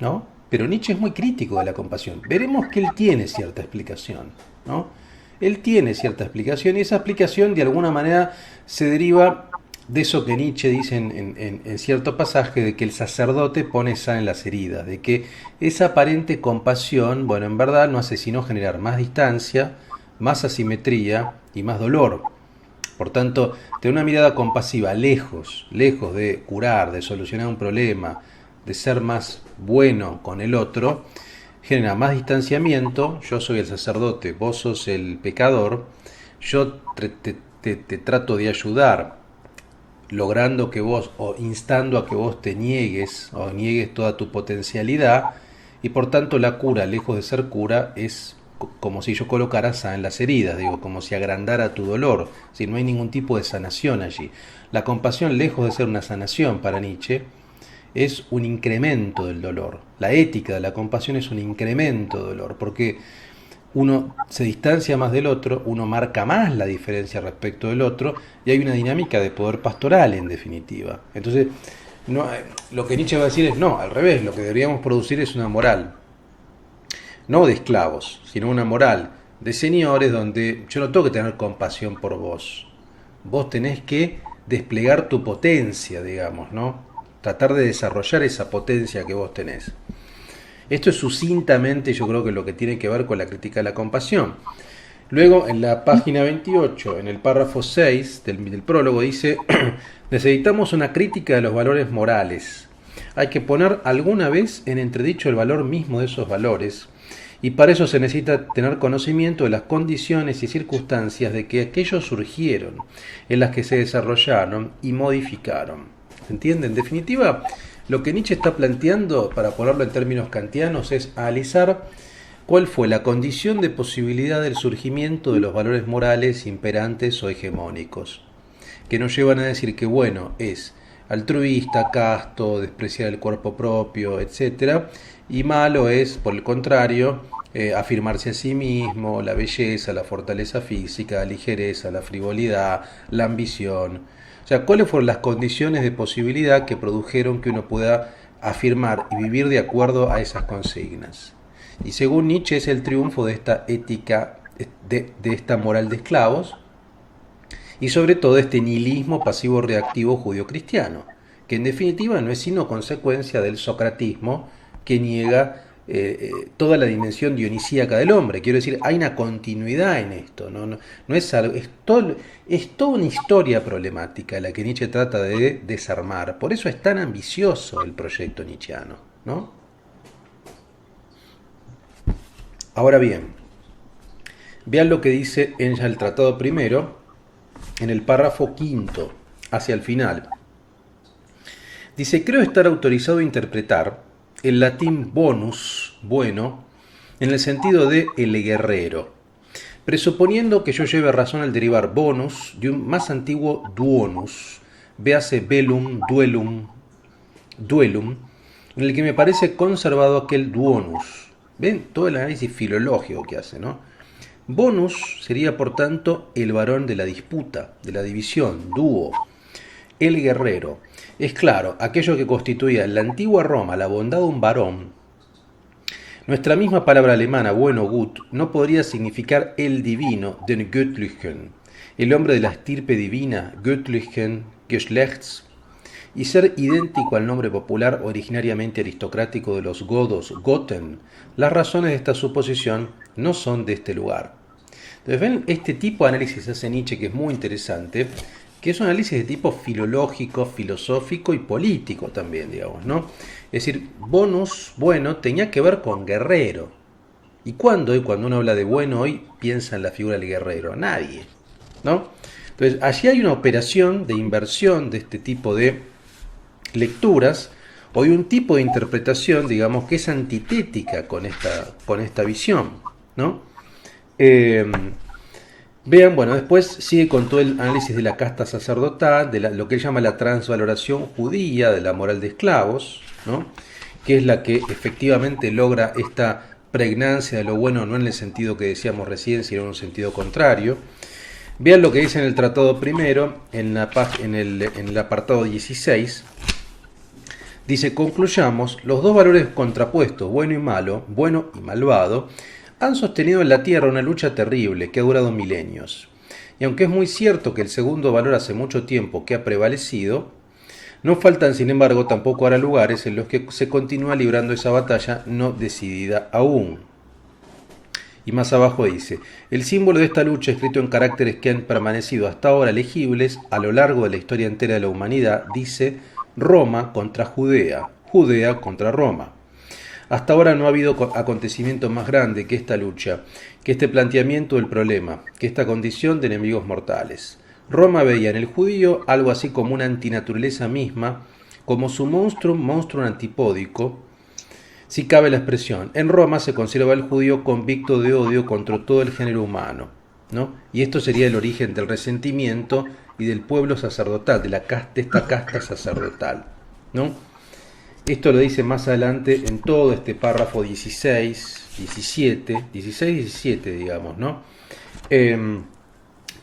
¿no? Pero Nietzsche es muy crítico de la compasión. Veremos que él tiene cierta explicación, ¿no? Él tiene cierta explicación y esa explicación de alguna manera se deriva de eso que Nietzsche dice en cierto pasaje, de que el sacerdote pone sal en las heridas, de que esa aparente compasión, bueno, en verdad no hace sino generar más distancia, más asimetría y más dolor. Por tanto, tener una mirada compasiva lejos de curar, de solucionar un problema, de ser más bueno con el otro, genera más distanciamiento. Yo soy el sacerdote, vos sos el pecador, yo te trato de ayudar, logrando que vos, o instando a que vos te niegues, o niegues toda tu potencialidad, y por tanto la cura, lejos de ser cura, es como si yo colocara sal en las heridas, digo, como si agrandara tu dolor. Si no hay ningún tipo de sanación allí. La compasión, lejos de ser una sanación para Nietzsche, es un incremento del dolor. La ética de la compasión es un incremento del dolor, porque uno se distancia más del otro, uno marca más la diferencia respecto del otro, y hay una dinámica de poder pastoral en definitiva. Entonces, no, lo que Nietzsche va a decir es no, al revés, lo que deberíamos producir es una moral, no de esclavos, sino una moral de señores donde yo no tengo que tener compasión por vos. Vos tenés que desplegar tu potencia, digamos, ¿no? Tratar de desarrollar esa potencia que vos tenés. Esto es sucintamente, yo creo que lo que tiene que ver con la crítica de la compasión. Luego, en la página 28, en el párrafo 6 del prólogo, dice: necesitamos una crítica de los valores morales. Hay que poner alguna vez en entredicho el valor mismo de esos valores, y para eso se necesita tener conocimiento de las condiciones y circunstancias de que aquellos surgieron, en las que se desarrollaron y modificaron. ¿Se entiende? En definitiva, lo que Nietzsche está planteando, para ponerlo en términos kantianos, es analizar cuál fue la condición de posibilidad del surgimiento de los valores morales imperantes o hegemónicos, que nos llevan a decir que bueno es altruista, casto, despreciar el cuerpo propio, etc. Y malo es, por el contrario, afirmarse a sí mismo, la belleza, la fortaleza física, la ligereza, la frivolidad, la ambición. O sea, ¿cuáles fueron las condiciones de posibilidad que produjeron que uno pueda afirmar y vivir de acuerdo a esas consignas? Y según Nietzsche es el triunfo de esta ética, de esta moral de esclavos, y sobre todo este nihilismo pasivo-reactivo judío-cristiano, que en definitiva no es sino consecuencia del socratismo que niega toda la dimensión dionisíaca del hombre. Quiero decir, hay una continuidad en esto, no es algo, es toda una historia problemática la que Nietzsche trata de desarmar. Por eso es tan ambicioso el proyecto nietzscheano, ¿no? Ahora bien, vean lo que dice en el tratado primero, en el párrafo quinto, hacia el final. Dice: creo estar autorizado a interpretar el latín bonus, bueno, en el sentido de el guerrero, presuponiendo que yo lleve razón al derivar bonus de un más antiguo duonus, véase bellum, duellum, en el que me parece conservado aquel duonus. ¿Ven? Todo el análisis filológico que hace, ¿no? Bonus sería, por tanto, el varón de la disputa, de la división, dúo. El guerrero. Es claro, aquello que constituía en la antigua Roma la bondad de un varón. Nuestra misma palabra alemana, bueno, gut, no podría significar el divino, den Göttlichen, el hombre de la estirpe divina, Göttlichen, Geschlechts, y ser idéntico al nombre popular originariamente aristocrático de los godos, Goten. Las razones de esta suposición no son de este lugar. Entonces ven, este tipo de análisis hace Nietzsche, que es muy interesante, que es un análisis de tipo filológico, filosófico y político también, digamos, ¿no? Es decir, bonus, bueno, tenía que ver con guerrero. ¿Y cuándo uno habla de bueno hoy, piensa en la figura del guerrero? Nadie, ¿no? Entonces, allí hay una operación de inversión de este tipo de lecturas, o hay un tipo de interpretación, digamos, que es antitética con esta visión, ¿no? Vean, bueno, después sigue con todo el análisis de la casta sacerdotal, de lo que él llama la transvaloración judía de la moral de esclavos, ¿no? Que es la que efectivamente logra esta pregnancia de lo bueno, no en el sentido que decíamos recién, sino en un sentido contrario. Vean lo que dice en el tratado primero, en el apartado 16. Dice: concluyamos, los dos valores contrapuestos, bueno y malo, bueno y malvado, han sostenido en la Tierra una lucha terrible que ha durado milenios. Y aunque es muy cierto que el segundo valor hace mucho tiempo que ha prevalecido, no faltan, sin embargo, tampoco ahora lugares en los que se continúa librando esa batalla no decidida aún. Y más abajo dice: el símbolo de esta lucha, escrito en caracteres que han permanecido hasta ahora legibles a lo largo de la historia entera de la humanidad, dice: Roma contra Judea, Judea contra Roma. Hasta ahora no ha habido acontecimiento más grande que esta lucha, que este planteamiento del problema, que esta condición de enemigos mortales. Roma veía en el judío algo así como una antinaturaleza misma, como su monstrum antipódico, si cabe la expresión. En Roma se conserva el judío convicto de odio contra todo el género humano, ¿no? Y esto sería el origen del resentimiento y del pueblo sacerdotal, de esta casta sacerdotal, ¿no? Esto lo dice más adelante en todo este párrafo 16, 17, digamos, ¿no?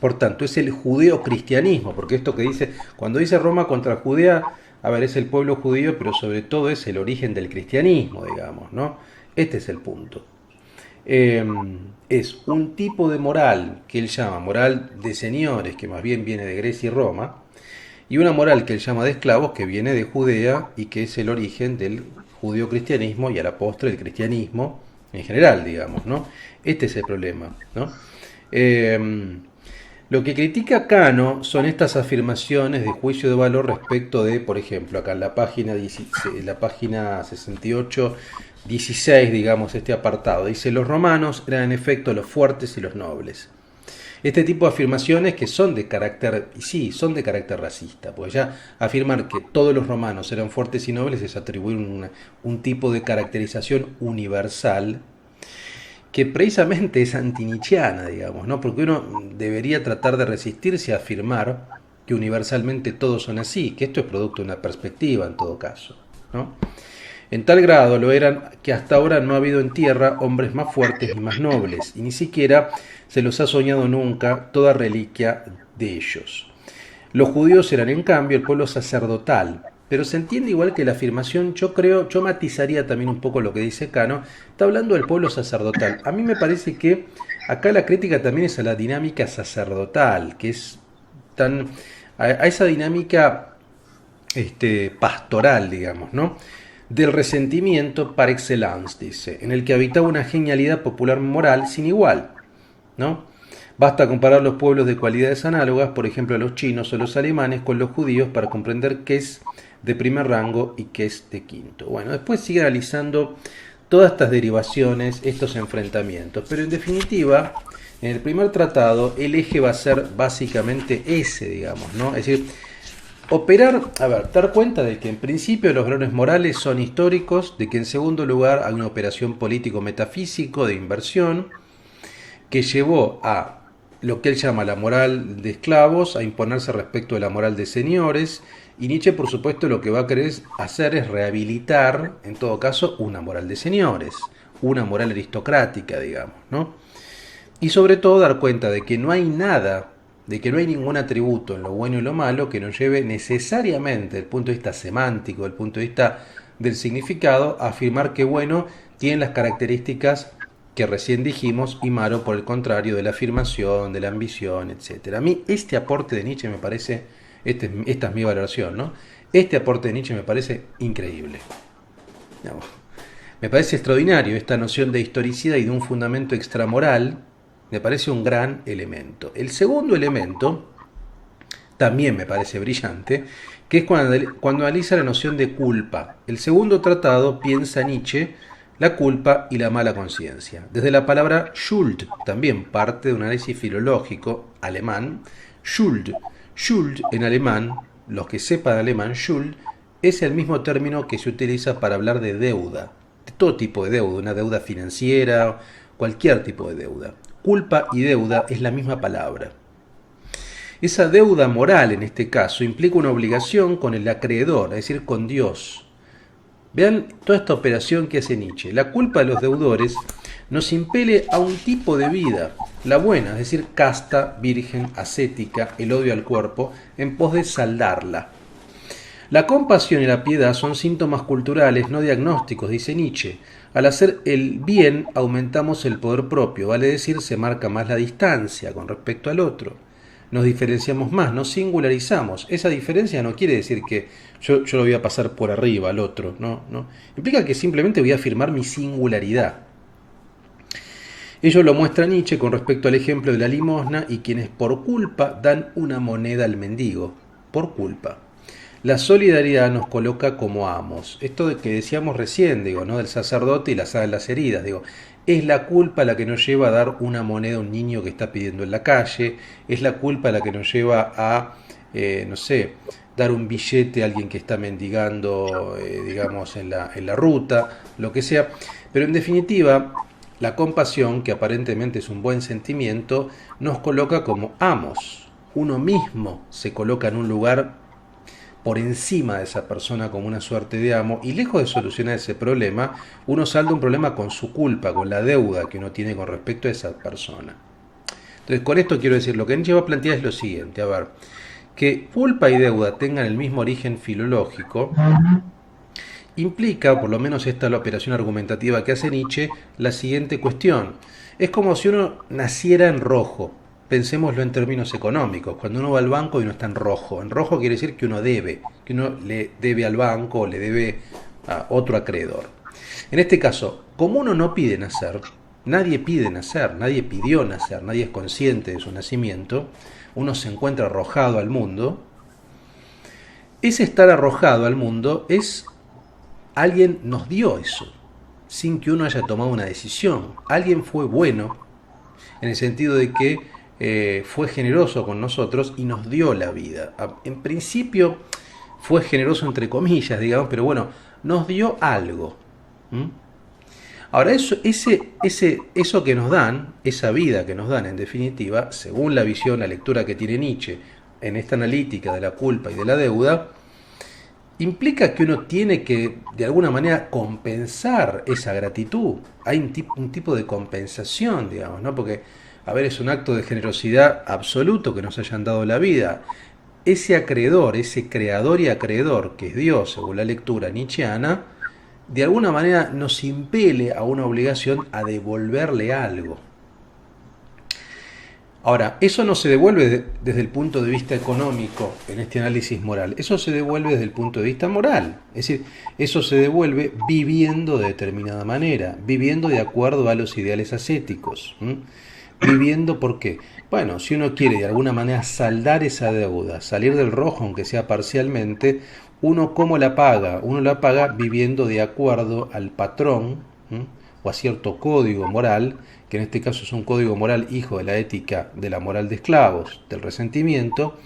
Por tanto, es el judeo-cristianismo, porque esto que dice, cuando dice Roma contra Judea, a ver, es el pueblo judío, pero sobre todo es el origen del cristianismo, digamos, ¿no? Este es el punto. Es un tipo de moral que él llama moral de señores, que más bien viene de Grecia y Roma, y una moral que él llama de esclavos, que viene de Judea y que es el origen del judío-cristianismo y a la postre del cristianismo en general, digamos, ¿no? Este es el problema, ¿no? Lo que critica Cano son estas afirmaciones de juicio de valor respecto de, por ejemplo, acá en la página 68, 16, digamos, este apartado. Dice, los romanos eran en efecto los fuertes y los nobles. Este tipo de afirmaciones que son de carácter, y sí, son de carácter racista, pues ya afirmar que todos los romanos eran fuertes y nobles es atribuir un tipo de caracterización universal que precisamente es antinichiana, digamos, ¿no? Porque uno debería tratar de resistirse a afirmar que universalmente todos son así, que esto es producto de una perspectiva en todo caso, ¿no? En tal grado lo eran que hasta ahora no ha habido en tierra hombres más fuertes y más nobles, y ni siquiera se los ha soñado nunca toda reliquia de ellos. Los judíos eran en cambio el pueblo sacerdotal, pero se entiende igual que la afirmación, yo matizaría también un poco lo que dice Cano, está hablando del pueblo sacerdotal. A mí me parece que acá la crítica también es a la dinámica sacerdotal, que es a esa dinámica pastoral, digamos, ¿no? Del resentimiento par excellence, dice, en el que habitaba una genialidad popular moral sin igual, ¿no? Basta comparar los pueblos de cualidades análogas, por ejemplo los chinos o los alemanes, con los judíos para comprender qué es de primer rango y qué es de quinto. Bueno, después sigue analizando todas estas derivaciones, estos enfrentamientos, pero en definitiva, en el primer tratado, el eje va a ser básicamente ese, digamos, ¿no? Es decir, dar cuenta de que en principio los valores morales son históricos, de que en segundo lugar hay una operación político-metafísico de inversión que llevó a lo que él llama la moral de esclavos, a imponerse respecto de la moral de señores, y Nietzsche por supuesto lo que va a querer hacer es rehabilitar, en todo caso, una moral de señores, una moral aristocrática, digamos, ¿no? Y sobre todo dar cuenta de que no hay nada, de que no hay ningún atributo en lo bueno y lo malo que nos lleve necesariamente, desde el punto de vista semántico, desde el punto de vista del significado, a afirmar que bueno tiene las características que recién dijimos y malo por el contrario de la afirmación, de la ambición, etc. A mí este aporte de Nietzsche me parece, esta es mi valoración, ¿no? Este aporte de Nietzsche me parece increíble. Digamos, me parece extraordinario esta noción de historicidad y de un fundamento extramoral, me parece un gran elemento. El segundo elemento también me parece brillante, que es cuando analiza la noción de culpa. El segundo tratado piensa Nietzsche la culpa y la mala conciencia. Desde la palabra Schuld, también parte de un análisis filológico alemán, Schuld. Schuld en alemán, los que sepan alemán, Schuld, es el mismo término que se utiliza para hablar de deuda, de todo tipo de deuda, una deuda financiera, cualquier tipo de deuda. Culpa y deuda es la misma palabra. Esa deuda moral, en este caso, implica una obligación con el acreedor, es decir, con Dios. Vean toda esta operación que hace Nietzsche. La culpa de los deudores nos impele a un tipo de vida, la buena, es decir, casta, virgen, ascética, el odio al cuerpo, en pos de saldarla. La compasión y la piedad son síntomas culturales, no diagnósticos, dice Nietzsche. Al hacer el bien aumentamos el poder propio, vale decir, se marca más la distancia con respecto al otro. Nos diferenciamos más, nos singularizamos. Esa diferencia no quiere decir que yo lo voy a pasar por arriba al otro, no. Implica que simplemente voy a afirmar mi singularidad. Ello lo muestra Nietzsche con respecto al ejemplo de la limosna y quienes por culpa dan una moneda al mendigo. Por culpa. La solidaridad nos coloca como amos. Esto de que decíamos recién, ¿no? Del sacerdote y la sal en las heridas, es la culpa la que nos lleva a dar una moneda a un niño que está pidiendo en la calle, es la culpa la que nos lleva a no sé, dar un billete a alguien que está mendigando, digamos, en la ruta, lo que sea. Pero en definitiva, la compasión, que aparentemente es un buen sentimiento, nos coloca como amos. Uno mismo se coloca en un lugar por encima de esa persona como una suerte de amo, y lejos de solucionar ese problema, uno salda un problema con su culpa, con la deuda que uno tiene con respecto a esa persona. Entonces, con esto quiero decir, lo que Nietzsche va a plantear es lo siguiente, a ver, que culpa y deuda tengan el mismo origen filológico, implica, por lo menos esta es la operación argumentativa que hace Nietzsche, la siguiente cuestión. Es como si uno naciera en rojo. Pensémoslo en términos económicos. Cuando uno va al banco y uno está en rojo. En rojo quiere decir que uno debe, que uno le debe al banco o le debe a otro acreedor. En este caso, como uno no pide nacer, nadie pide nacer, nadie pidió nacer, nadie es consciente de su nacimiento, uno se encuentra arrojado al mundo. Ese estar arrojado al mundo es, alguien nos dio eso, sin que uno haya tomado una decisión. Alguien fue bueno, en el sentido de que fue generoso con nosotros y nos dio la vida. En principio fue generoso entre comillas, digamos, pero bueno, nos dio algo. ¿Mm? Ahora, eso que nos dan, esa vida que nos dan, en definitiva, según la visión, la lectura que tiene Nietzsche en esta analítica de la culpa y de la deuda, implica que uno tiene que, de alguna manera, compensar esa gratitud. Hay un tipo de compensación, digamos, ¿no? Porque, a ver, es un acto de generosidad absoluto que nos hayan dado la vida. Ese acreedor, ese creador y acreedor, que es Dios, según la lectura nietzscheana, de alguna manera nos impele a una obligación a devolverle algo. Ahora, eso no se devuelve desde el punto de vista económico en este análisis moral, eso se devuelve desde el punto de vista moral, es decir, eso se devuelve viviendo de determinada manera, viviendo de acuerdo a los ideales ascéticos. Viviendo, ¿por qué? Bueno, si uno quiere de alguna manera saldar esa deuda, salir del rojo aunque sea parcialmente, uno ¿cómo la paga? Uno la paga viviendo de acuerdo al patrón, o a cierto código moral, que en este caso es un código moral hijo de la ética de la moral de esclavos, del resentimiento,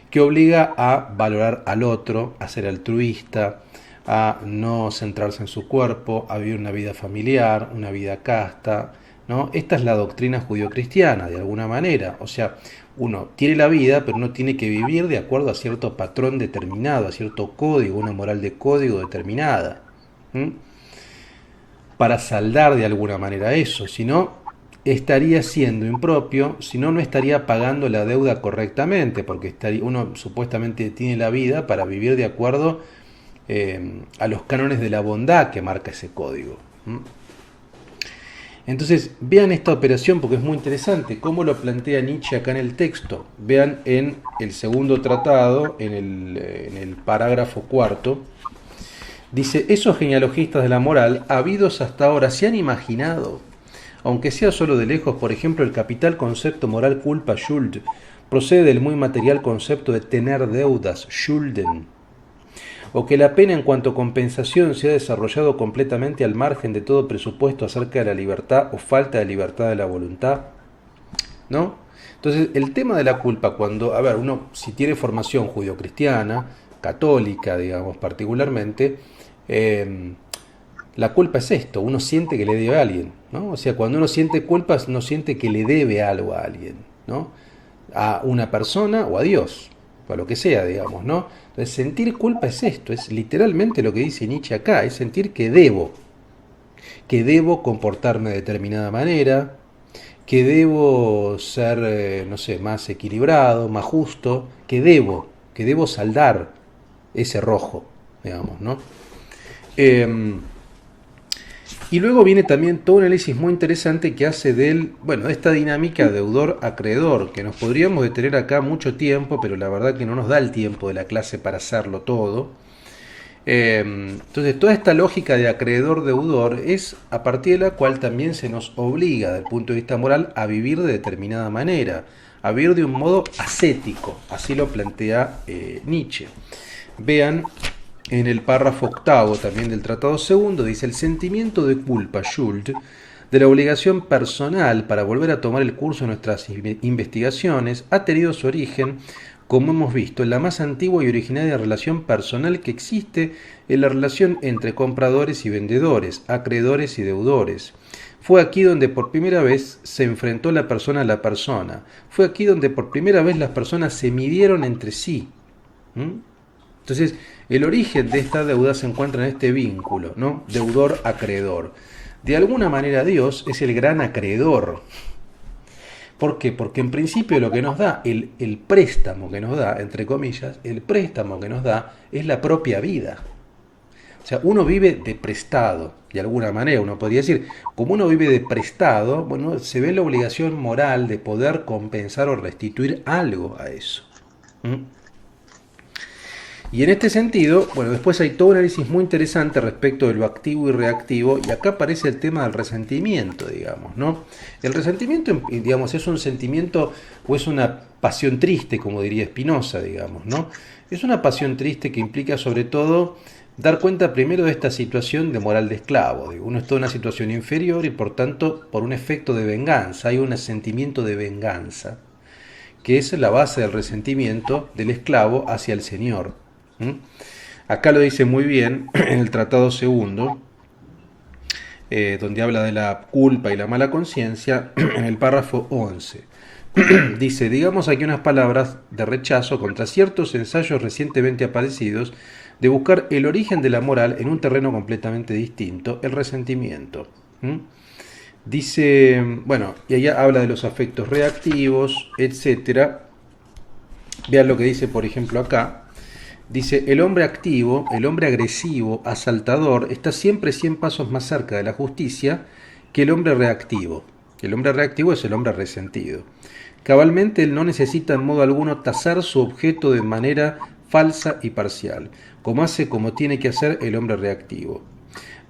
que obliga a valorar al otro, a ser altruista, a no centrarse en su cuerpo, a vivir una vida familiar, una vida casta, ¿no? Esta es la doctrina judio-cristiana, de alguna manera. O sea, uno tiene la vida, pero uno tiene que vivir de acuerdo a cierto patrón determinado, a cierto código, una moral de código determinada, para saldar de alguna manera eso. Si no, estaría siendo impropio, si no, no estaría pagando la deuda correctamente, porque uno supuestamente tiene la vida para vivir de acuerdo a los cánones de la bondad que marca ese código. Entonces, vean esta operación porque es muy interesante, cómo lo plantea Nietzsche acá en el texto. Vean en el segundo tratado, en el parágrafo cuarto, dice, esos genealogistas de la moral, habidos hasta ahora, se han imaginado, aunque sea solo de lejos, por ejemplo, el capital concepto moral culpa, Schuld, procede del muy material concepto de tener deudas, Schulden, o que la pena en cuanto a compensación se ha desarrollado completamente al margen de todo presupuesto acerca de la libertad o falta de libertad de la voluntad, ¿no? Entonces, el tema de la culpa, cuando, a ver, uno si tiene formación judio-cristiana, católica, digamos, particularmente, la culpa es esto, uno siente que le debe a alguien, ¿no? O sea, cuando uno siente culpa, no siente que le debe algo a alguien, ¿no? A una persona o a Dios, o a lo que sea, digamos, ¿no? Entonces, sentir culpa es esto, es literalmente lo que dice Nietzsche acá, es sentir que debo comportarme de determinada manera, que debo ser, no sé, más equilibrado, más justo, que debo saldar ese rojo, digamos, ¿no? Y luego viene también todo un análisis muy interesante que hace de esta dinámica deudor-acreedor, que nos podríamos detener acá mucho tiempo, pero la verdad que no nos da el tiempo de la clase para hacerlo todo. Entonces, toda esta lógica de acreedor-deudor es a partir de la cual también se nos obliga, desde el punto de vista moral, a vivir de determinada manera, a vivir de un modo ascético, así lo plantea Nietzsche. Vean en el párrafo octavo también del tratado segundo, dice, el sentimiento de culpa, Schuld, de la obligación personal para volver a tomar el curso de nuestras investigaciones, ha tenido su origen como hemos visto, en la más antigua y originaria relación personal que existe en la relación entre compradores y vendedores, acreedores y deudores. Fue aquí donde por primera vez se enfrentó la persona a la persona. Fue aquí donde por primera vez las personas se midieron entre sí. Entonces, el origen de esta deuda se encuentra en este vínculo, ¿no? Deudor-acreedor. De alguna manera Dios es el gran acreedor. ¿Por qué? Porque en principio lo que nos da, el préstamo que nos da, entre comillas, el préstamo que nos da es la propia vida. O sea, uno vive de prestado, de alguna manera, uno podría decir, como uno vive de prestado, bueno, se ve la obligación moral de poder compensar o restituir algo a eso. Y en este sentido, bueno, después hay todo un análisis muy interesante respecto de lo activo y reactivo, y acá aparece el tema del resentimiento, digamos, ¿no? El resentimiento, digamos, es un sentimiento o es una pasión triste, como diría Spinoza, digamos, ¿no? Es una pasión triste que implica sobre todo dar cuenta primero de esta situación de moral de esclavo. Uno está en una situación inferior y por tanto, por un efecto de venganza, hay un sentimiento de venganza, que es la base del resentimiento del esclavo hacia el señor. Acá lo dice muy bien en el Tratado Segundo, donde habla de la culpa y la mala conciencia, en el párrafo 11. Dice, digamos aquí unas palabras de rechazo contra ciertos ensayos recientemente aparecidos de buscar el origen de la moral en un terreno completamente distinto, el resentimiento. Dice, bueno, y allá habla de los afectos reactivos, etcétera. Vean lo que dice, por ejemplo, acá. Dice, el hombre activo, el hombre agresivo, asaltador, está siempre 100 pasos más cerca de la justicia que el hombre reactivo. El hombre reactivo es el hombre resentido. Cabalmente, él no necesita en modo alguno tasar su objeto de manera falsa y parcial, como tiene que hacer el hombre reactivo.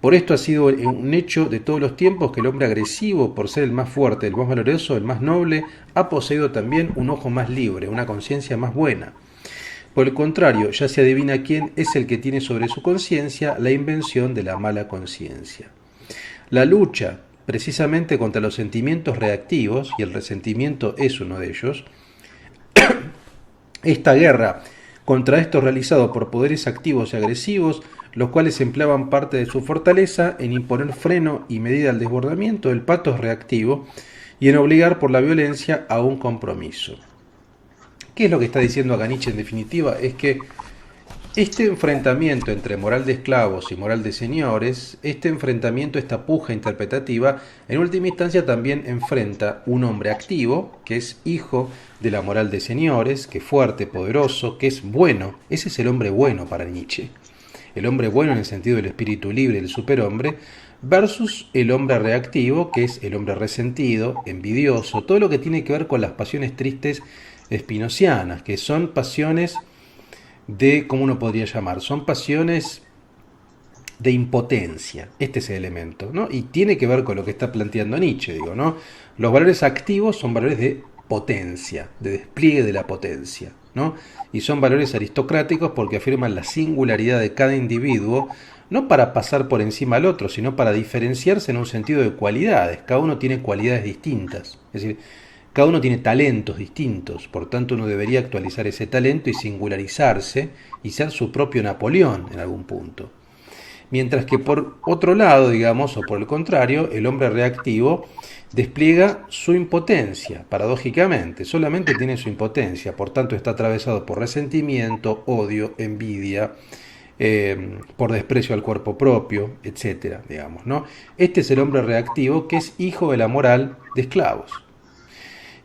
Por esto ha sido un hecho de todos los tiempos que el hombre agresivo, por ser el más fuerte, el más valoroso, el más noble, ha poseído también un ojo más libre, una conciencia más buena. Por el contrario, ya se adivina quién es el que tiene sobre su conciencia la invención de la mala conciencia. La lucha, precisamente contra los sentimientos reactivos, y el resentimiento es uno de ellos, esta guerra contra esto realizado por poderes activos y agresivos, los cuales empleaban parte de su fortaleza en imponer freno y medida al desbordamiento del patos reactivo y en obligar por la violencia a un compromiso. ¿Qué es lo que está diciendo acá Nietzsche en definitiva? Es que este enfrentamiento entre moral de esclavos y moral de señores, este enfrentamiento, esta puja interpretativa, en última instancia también enfrenta un hombre activo, que es hijo de la moral de señores, que es fuerte, poderoso, que es bueno. Ese es el hombre bueno para Nietzsche. El hombre bueno en el sentido del espíritu libre, el superhombre, versus el hombre reactivo, que es el hombre resentido, envidioso, todo lo que tiene que ver con las pasiones tristes espinocianas, que son pasiones de, ¿cómo uno podría llamar? Son pasiones de impotencia. Este es el elemento, ¿no? Y tiene que ver con lo que está planteando Nietzsche, digo, ¿no? Los valores activos son valores de potencia, de despliegue de la potencia, ¿no? Y son valores aristocráticos porque afirman la singularidad de cada individuo, no para pasar por encima al otro, sino para diferenciarse en un sentido de cualidades. Cada uno tiene cualidades distintas, es decir, cada uno tiene talentos distintos, por tanto uno debería actualizar ese talento y singularizarse y ser su propio Napoleón en algún punto. Mientras que por otro lado, digamos, o por el contrario, el hombre reactivo despliega su impotencia, paradójicamente, solamente tiene su impotencia, por tanto está atravesado por resentimiento, odio, envidia, por desprecio al cuerpo propio, etcétera, digamos, ¿no? Este es el hombre reactivo que es hijo de la moral de esclavos.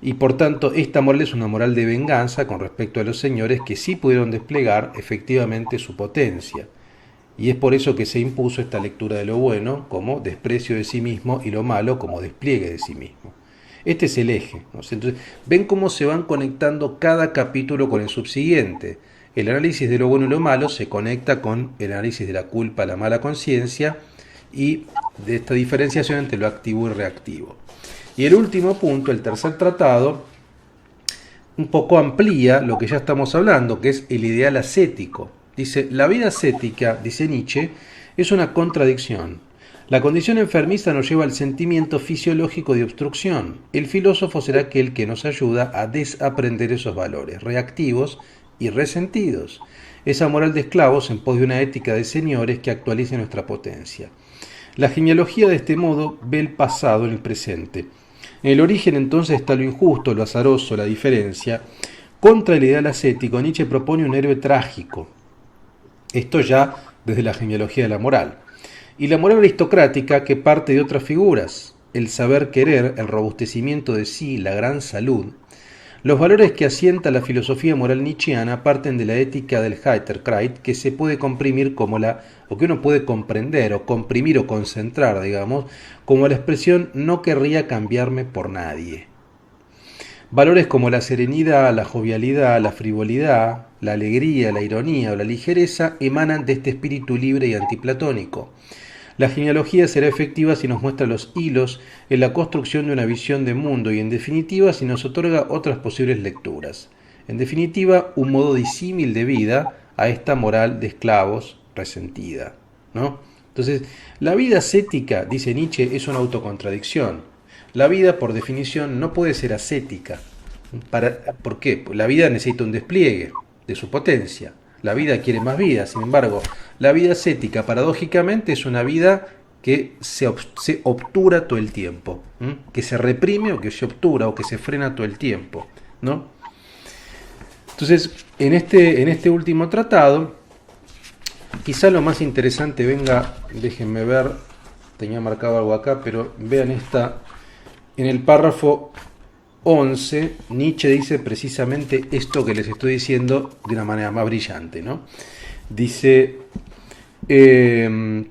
Y por tanto, esta moral es una moral de venganza con respecto a los señores que sí pudieron desplegar efectivamente su potencia. Y es por eso que se impuso esta lectura de lo bueno como desprecio de sí mismo y lo malo como despliegue de sí mismo. Este es el eje, ¿no? Entonces, ven cómo se van conectando cada capítulo con el subsiguiente. El análisis de lo bueno y lo malo se conecta con el análisis de la culpa, la mala conciencia y de esta diferenciación entre lo activo y reactivo. Y el último punto, el tercer tratado, un poco amplía lo que ya estamos hablando, que es el ideal ascético. Dice, la vida ascética, dice Nietzsche, es una contradicción. La condición enfermiza nos lleva al sentimiento fisiológico de obstrucción. El filósofo será aquel que nos ayuda a desaprender esos valores reactivos y resentidos. Esa moral de esclavos en pos de una ética de señores que actualice nuestra potencia. La genealogía de este modo ve el pasado en el presente. En el origen entonces está lo injusto, lo azaroso, la diferencia. Contra el ideal ascético, Nietzsche propone un héroe trágico. Esto ya desde la genealogía de la moral. Y la moral aristocrática que parte de otras figuras, el saber querer, el robustecimiento de sí, la gran salud. Los valores que asienta la filosofía moral nietzscheana parten de la ética del Heiterkeit, que se puede comprimir o que uno puede comprender, o comprimir o concentrar, digamos, como la expresión no querría cambiarme por nadie. Valores como la serenidad, la jovialidad, la frivolidad, la alegría, la ironía o la ligereza emanan de este espíritu libre y antiplatónico. La genealogía será efectiva si nos muestra los hilos en la construcción de una visión de mundo y, en definitiva, si nos otorga otras posibles lecturas. En definitiva, un modo disímil de vida a esta moral de esclavos resentida, ¿no? Entonces, la vida ascética, dice Nietzsche, es una autocontradicción. La vida, por definición, no puede ser ascética. ¿Por qué? Pues la vida necesita un despliegue de su potencia. La vida quiere más vida, sin embargo, la vida ascética, paradójicamente, es una vida que se obtura todo el tiempo, que se reprime o que se obtura o que se frena todo el tiempo, ¿no? Entonces, en este último tratado, quizá lo más interesante venga, déjenme ver, tenía marcado algo acá, pero vean en el párrafo 11, Nietzsche dice precisamente esto que les estoy diciendo de una manera más brillante, ¿no? Dice,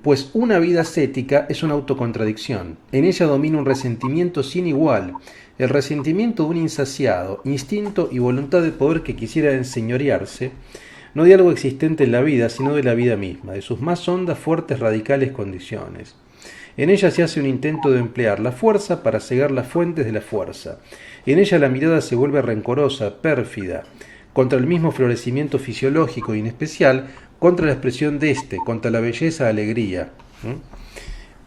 pues una vida ascética es una autocontradicción. En ella domina un resentimiento sin igual, el resentimiento de un insaciado, instinto y voluntad de poder que quisiera enseñorearse, no de algo existente en la vida, sino de la vida misma, de sus más hondas, fuertes, radicales condiciones. En ella se hace un intento de emplear la fuerza para cegar las fuentes de la fuerza. En ella la mirada se vuelve rencorosa, pérfida, contra el mismo florecimiento fisiológico y en especial contra la expresión de contra la belleza, alegría.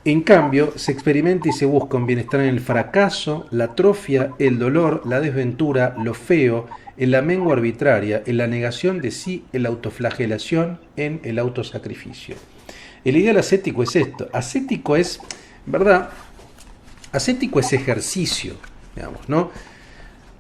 En cambio, se experimenta y se busca un bienestar en el fracaso, la atrofia, el dolor, la desventura, lo feo, en la mengua arbitraria, en la negación de sí, en la autoflagelación, en el autosacrificio. El ideal ascético es esto. Ascético es, ¿verdad? Ascético es ejercicio, digamos, ¿no?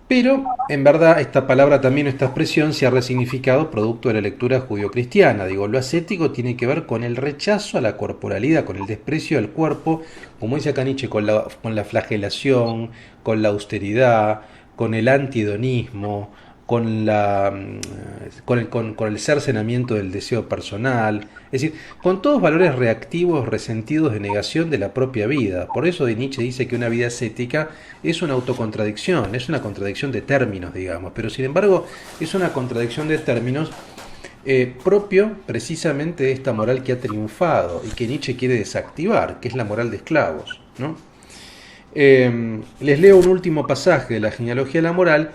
Pero, en verdad, esta palabra también, esta expresión, se ha resignificado producto de la lectura judio-cristiana. Digo, lo ascético tiene que ver con el rechazo a la corporalidad, con el desprecio al cuerpo, como dice acá Nietzsche, con la flagelación, con la austeridad, con el antihedonismo, con el cercenamiento del deseo personal, es decir, con todos valores reactivos, resentidos de negación de la propia vida. Por eso Nietzsche dice que una vida ascética es una autocontradicción, es una contradicción de términos, digamos, pero sin embargo es una contradicción de términos propio precisamente de esta moral que ha triunfado y que Nietzsche quiere desactivar, que es la moral de esclavos, ¿no? Les leo un último pasaje de la genealogía de la moral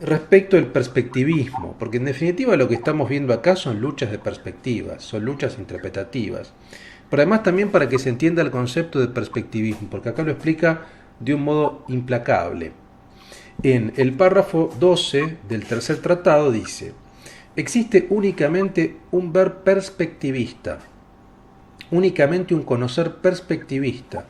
respecto del perspectivismo, porque en definitiva lo que estamos viendo acá son luchas de perspectivas, son luchas interpretativas, pero además también para que se entienda el concepto de perspectivismo, porque acá lo explica de un modo implacable. En el párrafo 12 del tercer tratado dice: existe únicamente un ver perspectivista, únicamente un conocer perspectivista,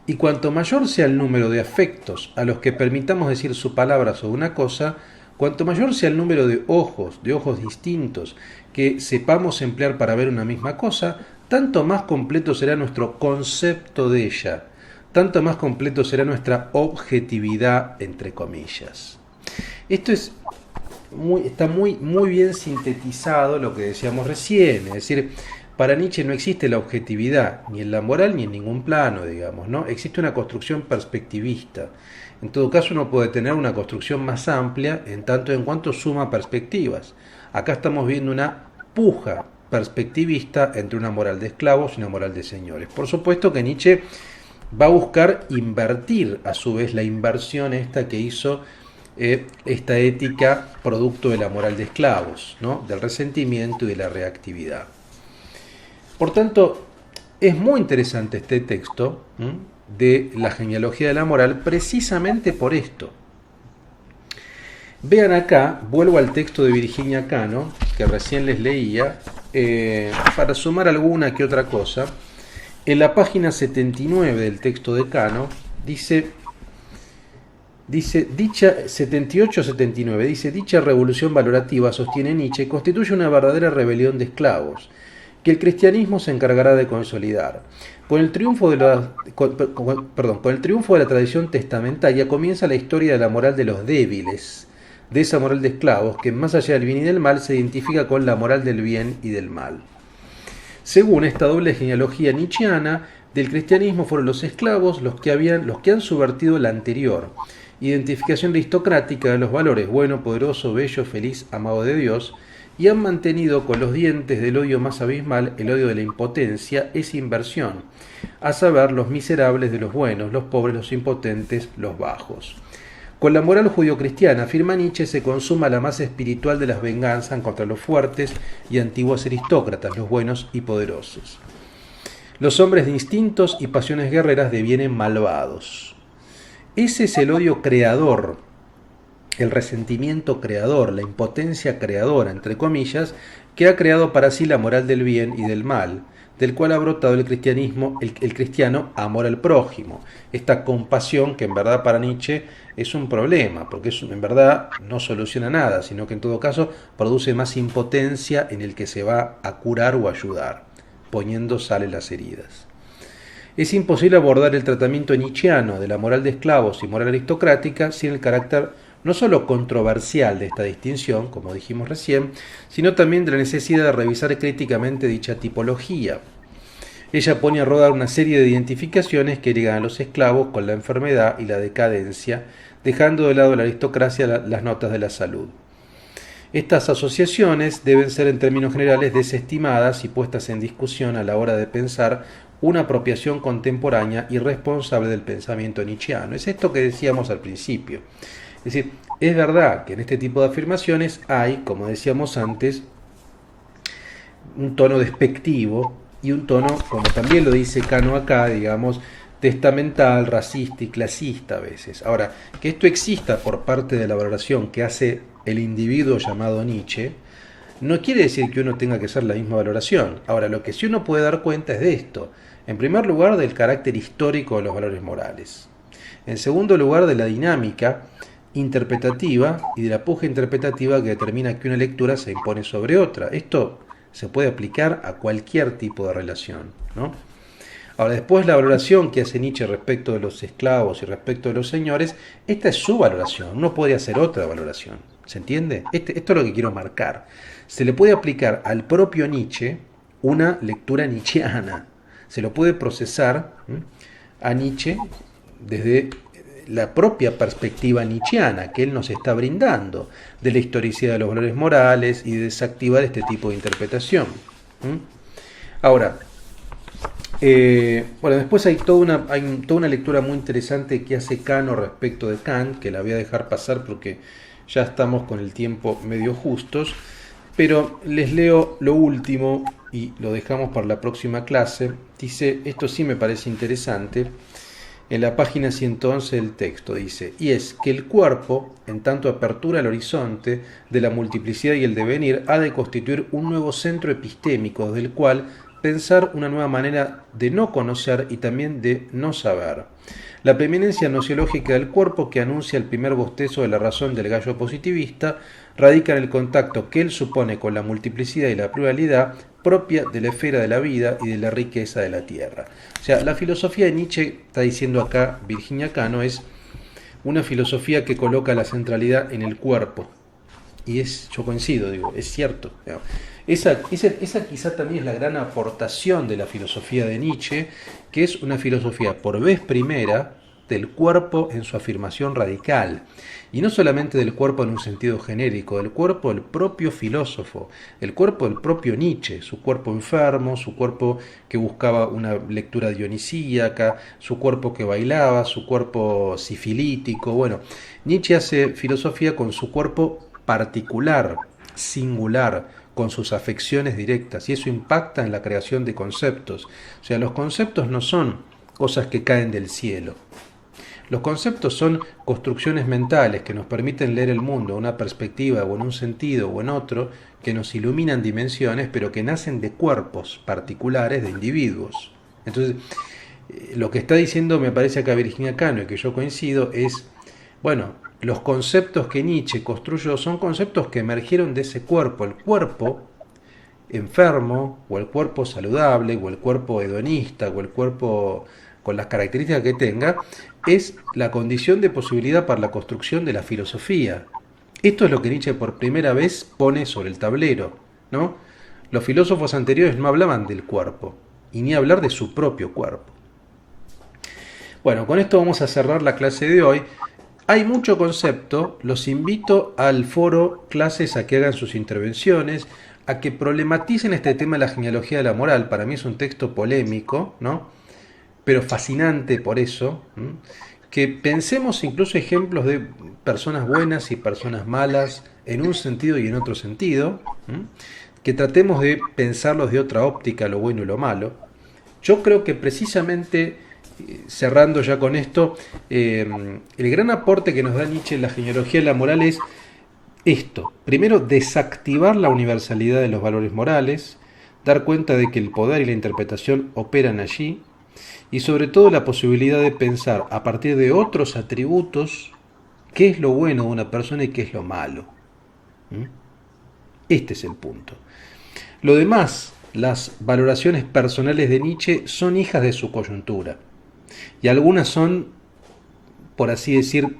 y cuanto mayor sea el número de afectos a los que permitamos decir su palabra sobre una cosa, cuanto mayor sea el número de ojos distintos que sepamos emplear para ver una misma cosa, tanto más completo será nuestro concepto de ella, tanto más completo será nuestra objetividad, entre comillas. Esto está muy bien sintetizado lo que decíamos recién, es decir, para Nietzsche no existe la objetividad, ni en la moral ni en ningún plano, digamos, ¿no? Existe una construcción perspectivista. En todo caso, uno puede tener una construcción más amplia en tanto en cuanto suma perspectivas. Acá estamos viendo una puja perspectivista entre una moral de esclavos y una moral de señores. Por supuesto que Nietzsche va a buscar invertir, a su vez, la inversión esta que hizo esta ética producto de la moral de esclavos, ¿no? Del resentimiento y de la reactividad. Por tanto, Es muy interesante este texto de la genealogía de la moral precisamente por esto. Vean acá, vuelvo al texto de Virginia Cano, que recién les leía, para sumar alguna que otra cosa. En la página 79 del texto de Cano, dice dicha 78-79, dice, dicha revolución valorativa, sostiene Nietzsche, constituye una verdadera rebelión de esclavos, que el cristianismo se encargará de consolidar. Con el triunfo de la tradición testamentaria comienza la historia de la moral de los débiles, de esa moral de esclavos que más allá del bien y del mal se identifica con la moral del bien y del mal. Según esta doble genealogía nietzscheana, del cristianismo fueron los esclavos los que han subvertido la anterior identificación aristocrática de los valores bueno, poderoso, bello, feliz, amado de Dios, y han mantenido con los dientes del odio más abismal el odio de la impotencia, esa inversión, a saber, los miserables de los buenos, los pobres, los impotentes, los bajos. Con la moral judio-cristiana, afirma Nietzsche, se consuma la más espiritual de las venganzas contra los fuertes y antiguos aristócratas, los buenos y poderosos. Los hombres de instintos y pasiones guerreras devienen malvados. Ese es el odio creador, el resentimiento creador, la impotencia creadora, entre comillas, que ha creado para sí la moral del bien y del mal, del cual ha brotado el cristianismo, el cristiano amor al prójimo. Esta compasión que en verdad para Nietzsche es un problema, porque eso en verdad no soluciona nada, sino que en todo caso produce más impotencia en el que se va a curar o ayudar, poniendo sal en las heridas. Es imposible abordar el tratamiento nietzscheano de la moral de esclavos y moral aristocrática sin el carácter no solo controversial de esta distinción, como dijimos recién, sino también de la necesidad de revisar críticamente dicha tipología. Ella pone a rodar una serie de identificaciones que ligan a los esclavos con la enfermedad y la decadencia, dejando de lado la aristocracia las notas de la salud. Estas asociaciones deben ser en términos generales desestimadas y puestas en discusión a la hora de pensar una apropiación contemporánea y responsable del pensamiento nietzscheano. Es esto que decíamos al principio. Es decir, es verdad que en este tipo de afirmaciones hay, como decíamos antes, un tono despectivo y un tono, como también lo dice Cano acá, digamos, testamental, racista y clasista a veces. Ahora, que esto exista por parte de la valoración que hace el individuo llamado Nietzsche, no quiere decir que uno tenga que hacer la misma valoración. Ahora, lo que sí uno puede dar cuenta es de esto. En primer lugar, del carácter histórico de los valores morales. En segundo lugar, de la dinámica interpretativa y de la puja interpretativa que determina que una lectura se impone sobre otra. Esto se puede aplicar a cualquier tipo de relación, ¿no? Ahora, después la valoración que hace Nietzsche respecto de los esclavos y respecto de los señores, esta es su valoración, uno podría hacer otra valoración, ¿se entiende? Esto es lo que quiero marcar. Se le puede aplicar al propio Nietzsche una lectura nietzscheana, se lo puede procesar a Nietzsche desde la propia perspectiva nietzscheana que él nos está brindando, de la historicidad de los valores morales y de desactivar este tipo de interpretación. Ahora, bueno, después hay toda una lectura muy interesante que hace Cano respecto de Kant, que la voy a dejar pasar porque ya estamos con el tiempo medio justos, pero les leo lo último y lo dejamos para la próxima clase. Dice, esto sí me parece interesante, en la página 111 del texto dice, y es que el cuerpo, en tanto apertura al horizonte de la multiplicidad y el devenir, ha de constituir un nuevo centro epistémico del cual pensar una nueva manera de no conocer y también de no saber. La preeminencia nociológica del cuerpo, que anuncia el primer bostezo de la razón del gallo positivista, radica en el contacto que él supone con la multiplicidad y la pluralidad propia de la esfera de la vida y de la riqueza de la tierra. O sea, la filosofía de Nietzsche, está diciendo acá Virginia Cano, es una filosofía que coloca la centralidad en el cuerpo. Y yo coincido, digo, es cierto. Esa quizá también es la gran aportación de la filosofía de Nietzsche, que es una filosofía por vez primera del cuerpo en su afirmación radical. Y no solamente del cuerpo en un sentido genérico, del cuerpo del propio filósofo, el cuerpo del propio Nietzsche, su cuerpo enfermo, su cuerpo que buscaba una lectura dionisíaca, su cuerpo que bailaba, su cuerpo sifilítico. Bueno, Nietzsche hace filosofía con su cuerpo particular, singular, con sus afecciones directas, y eso impacta en la creación de conceptos. O sea, los conceptos no son cosas que caen del cielo. Los conceptos son construcciones mentales que nos permiten leer el mundo en una perspectiva o en un sentido o en otro, que nos iluminan dimensiones, pero que nacen de cuerpos particulares de individuos. Entonces, lo que está diciendo, me parece acá Virginia Cano, y que yo coincido, es, bueno, los conceptos que Nietzsche construyó son conceptos que emergieron de ese cuerpo. El cuerpo enfermo, o el cuerpo saludable, o el cuerpo hedonista, o el cuerpo con las características que tenga, es la condición de posibilidad para la construcción de la filosofía. Esto es lo que Nietzsche por primera vez pone sobre el tablero, ¿no? Los filósofos anteriores no hablaban del cuerpo, y ni hablar de su propio cuerpo. Bueno, con esto vamos a cerrar la clase de hoy. Hay mucho concepto, los invito al foro Clases a que hagan sus intervenciones, a que problematicen este tema de la genealogía de la moral. Para mí es un texto polémico, ¿no? Pero fascinante por eso, que pensemos incluso ejemplos de personas buenas y personas malas en un sentido y en otro sentido, que tratemos de pensarlos de otra óptica, lo bueno y lo malo. Yo creo que precisamente, cerrando ya con esto, el gran aporte que nos da Nietzsche en la genealogía de la moral es esto. Primero, desactivar la universalidad de los valores morales, dar cuenta de que el poder y la interpretación operan allí, y sobre todo la posibilidad de pensar a partir de otros atributos qué es lo bueno de una persona y qué es lo malo. Este es el punto. Lo demás, las valoraciones personales de Nietzsche son hijas de su coyuntura, y algunas son, por así decir,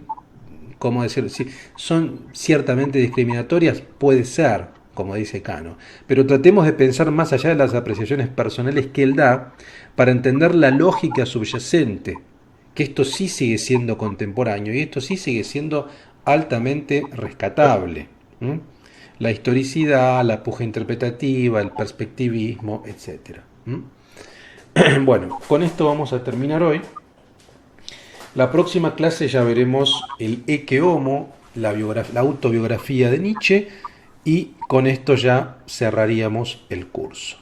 ¿cómo decir? Son ciertamente discriminatorias, puede ser, como dice Cano, pero tratemos de pensar más allá de las apreciaciones personales que él da para entender la lógica subyacente, que esto sí sigue siendo contemporáneo y esto sí sigue siendo altamente rescatable. La historicidad, la puja interpretativa, el perspectivismo, etc. Bueno, con esto vamos a terminar hoy. La próxima clase ya veremos el Ecce Homo, la autobiografía de Nietzsche, y con esto ya cerraríamos el curso.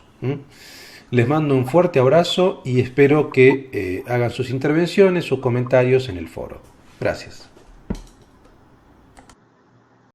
Les mando un fuerte abrazo y espero que hagan sus intervenciones, sus comentarios en el foro. Gracias.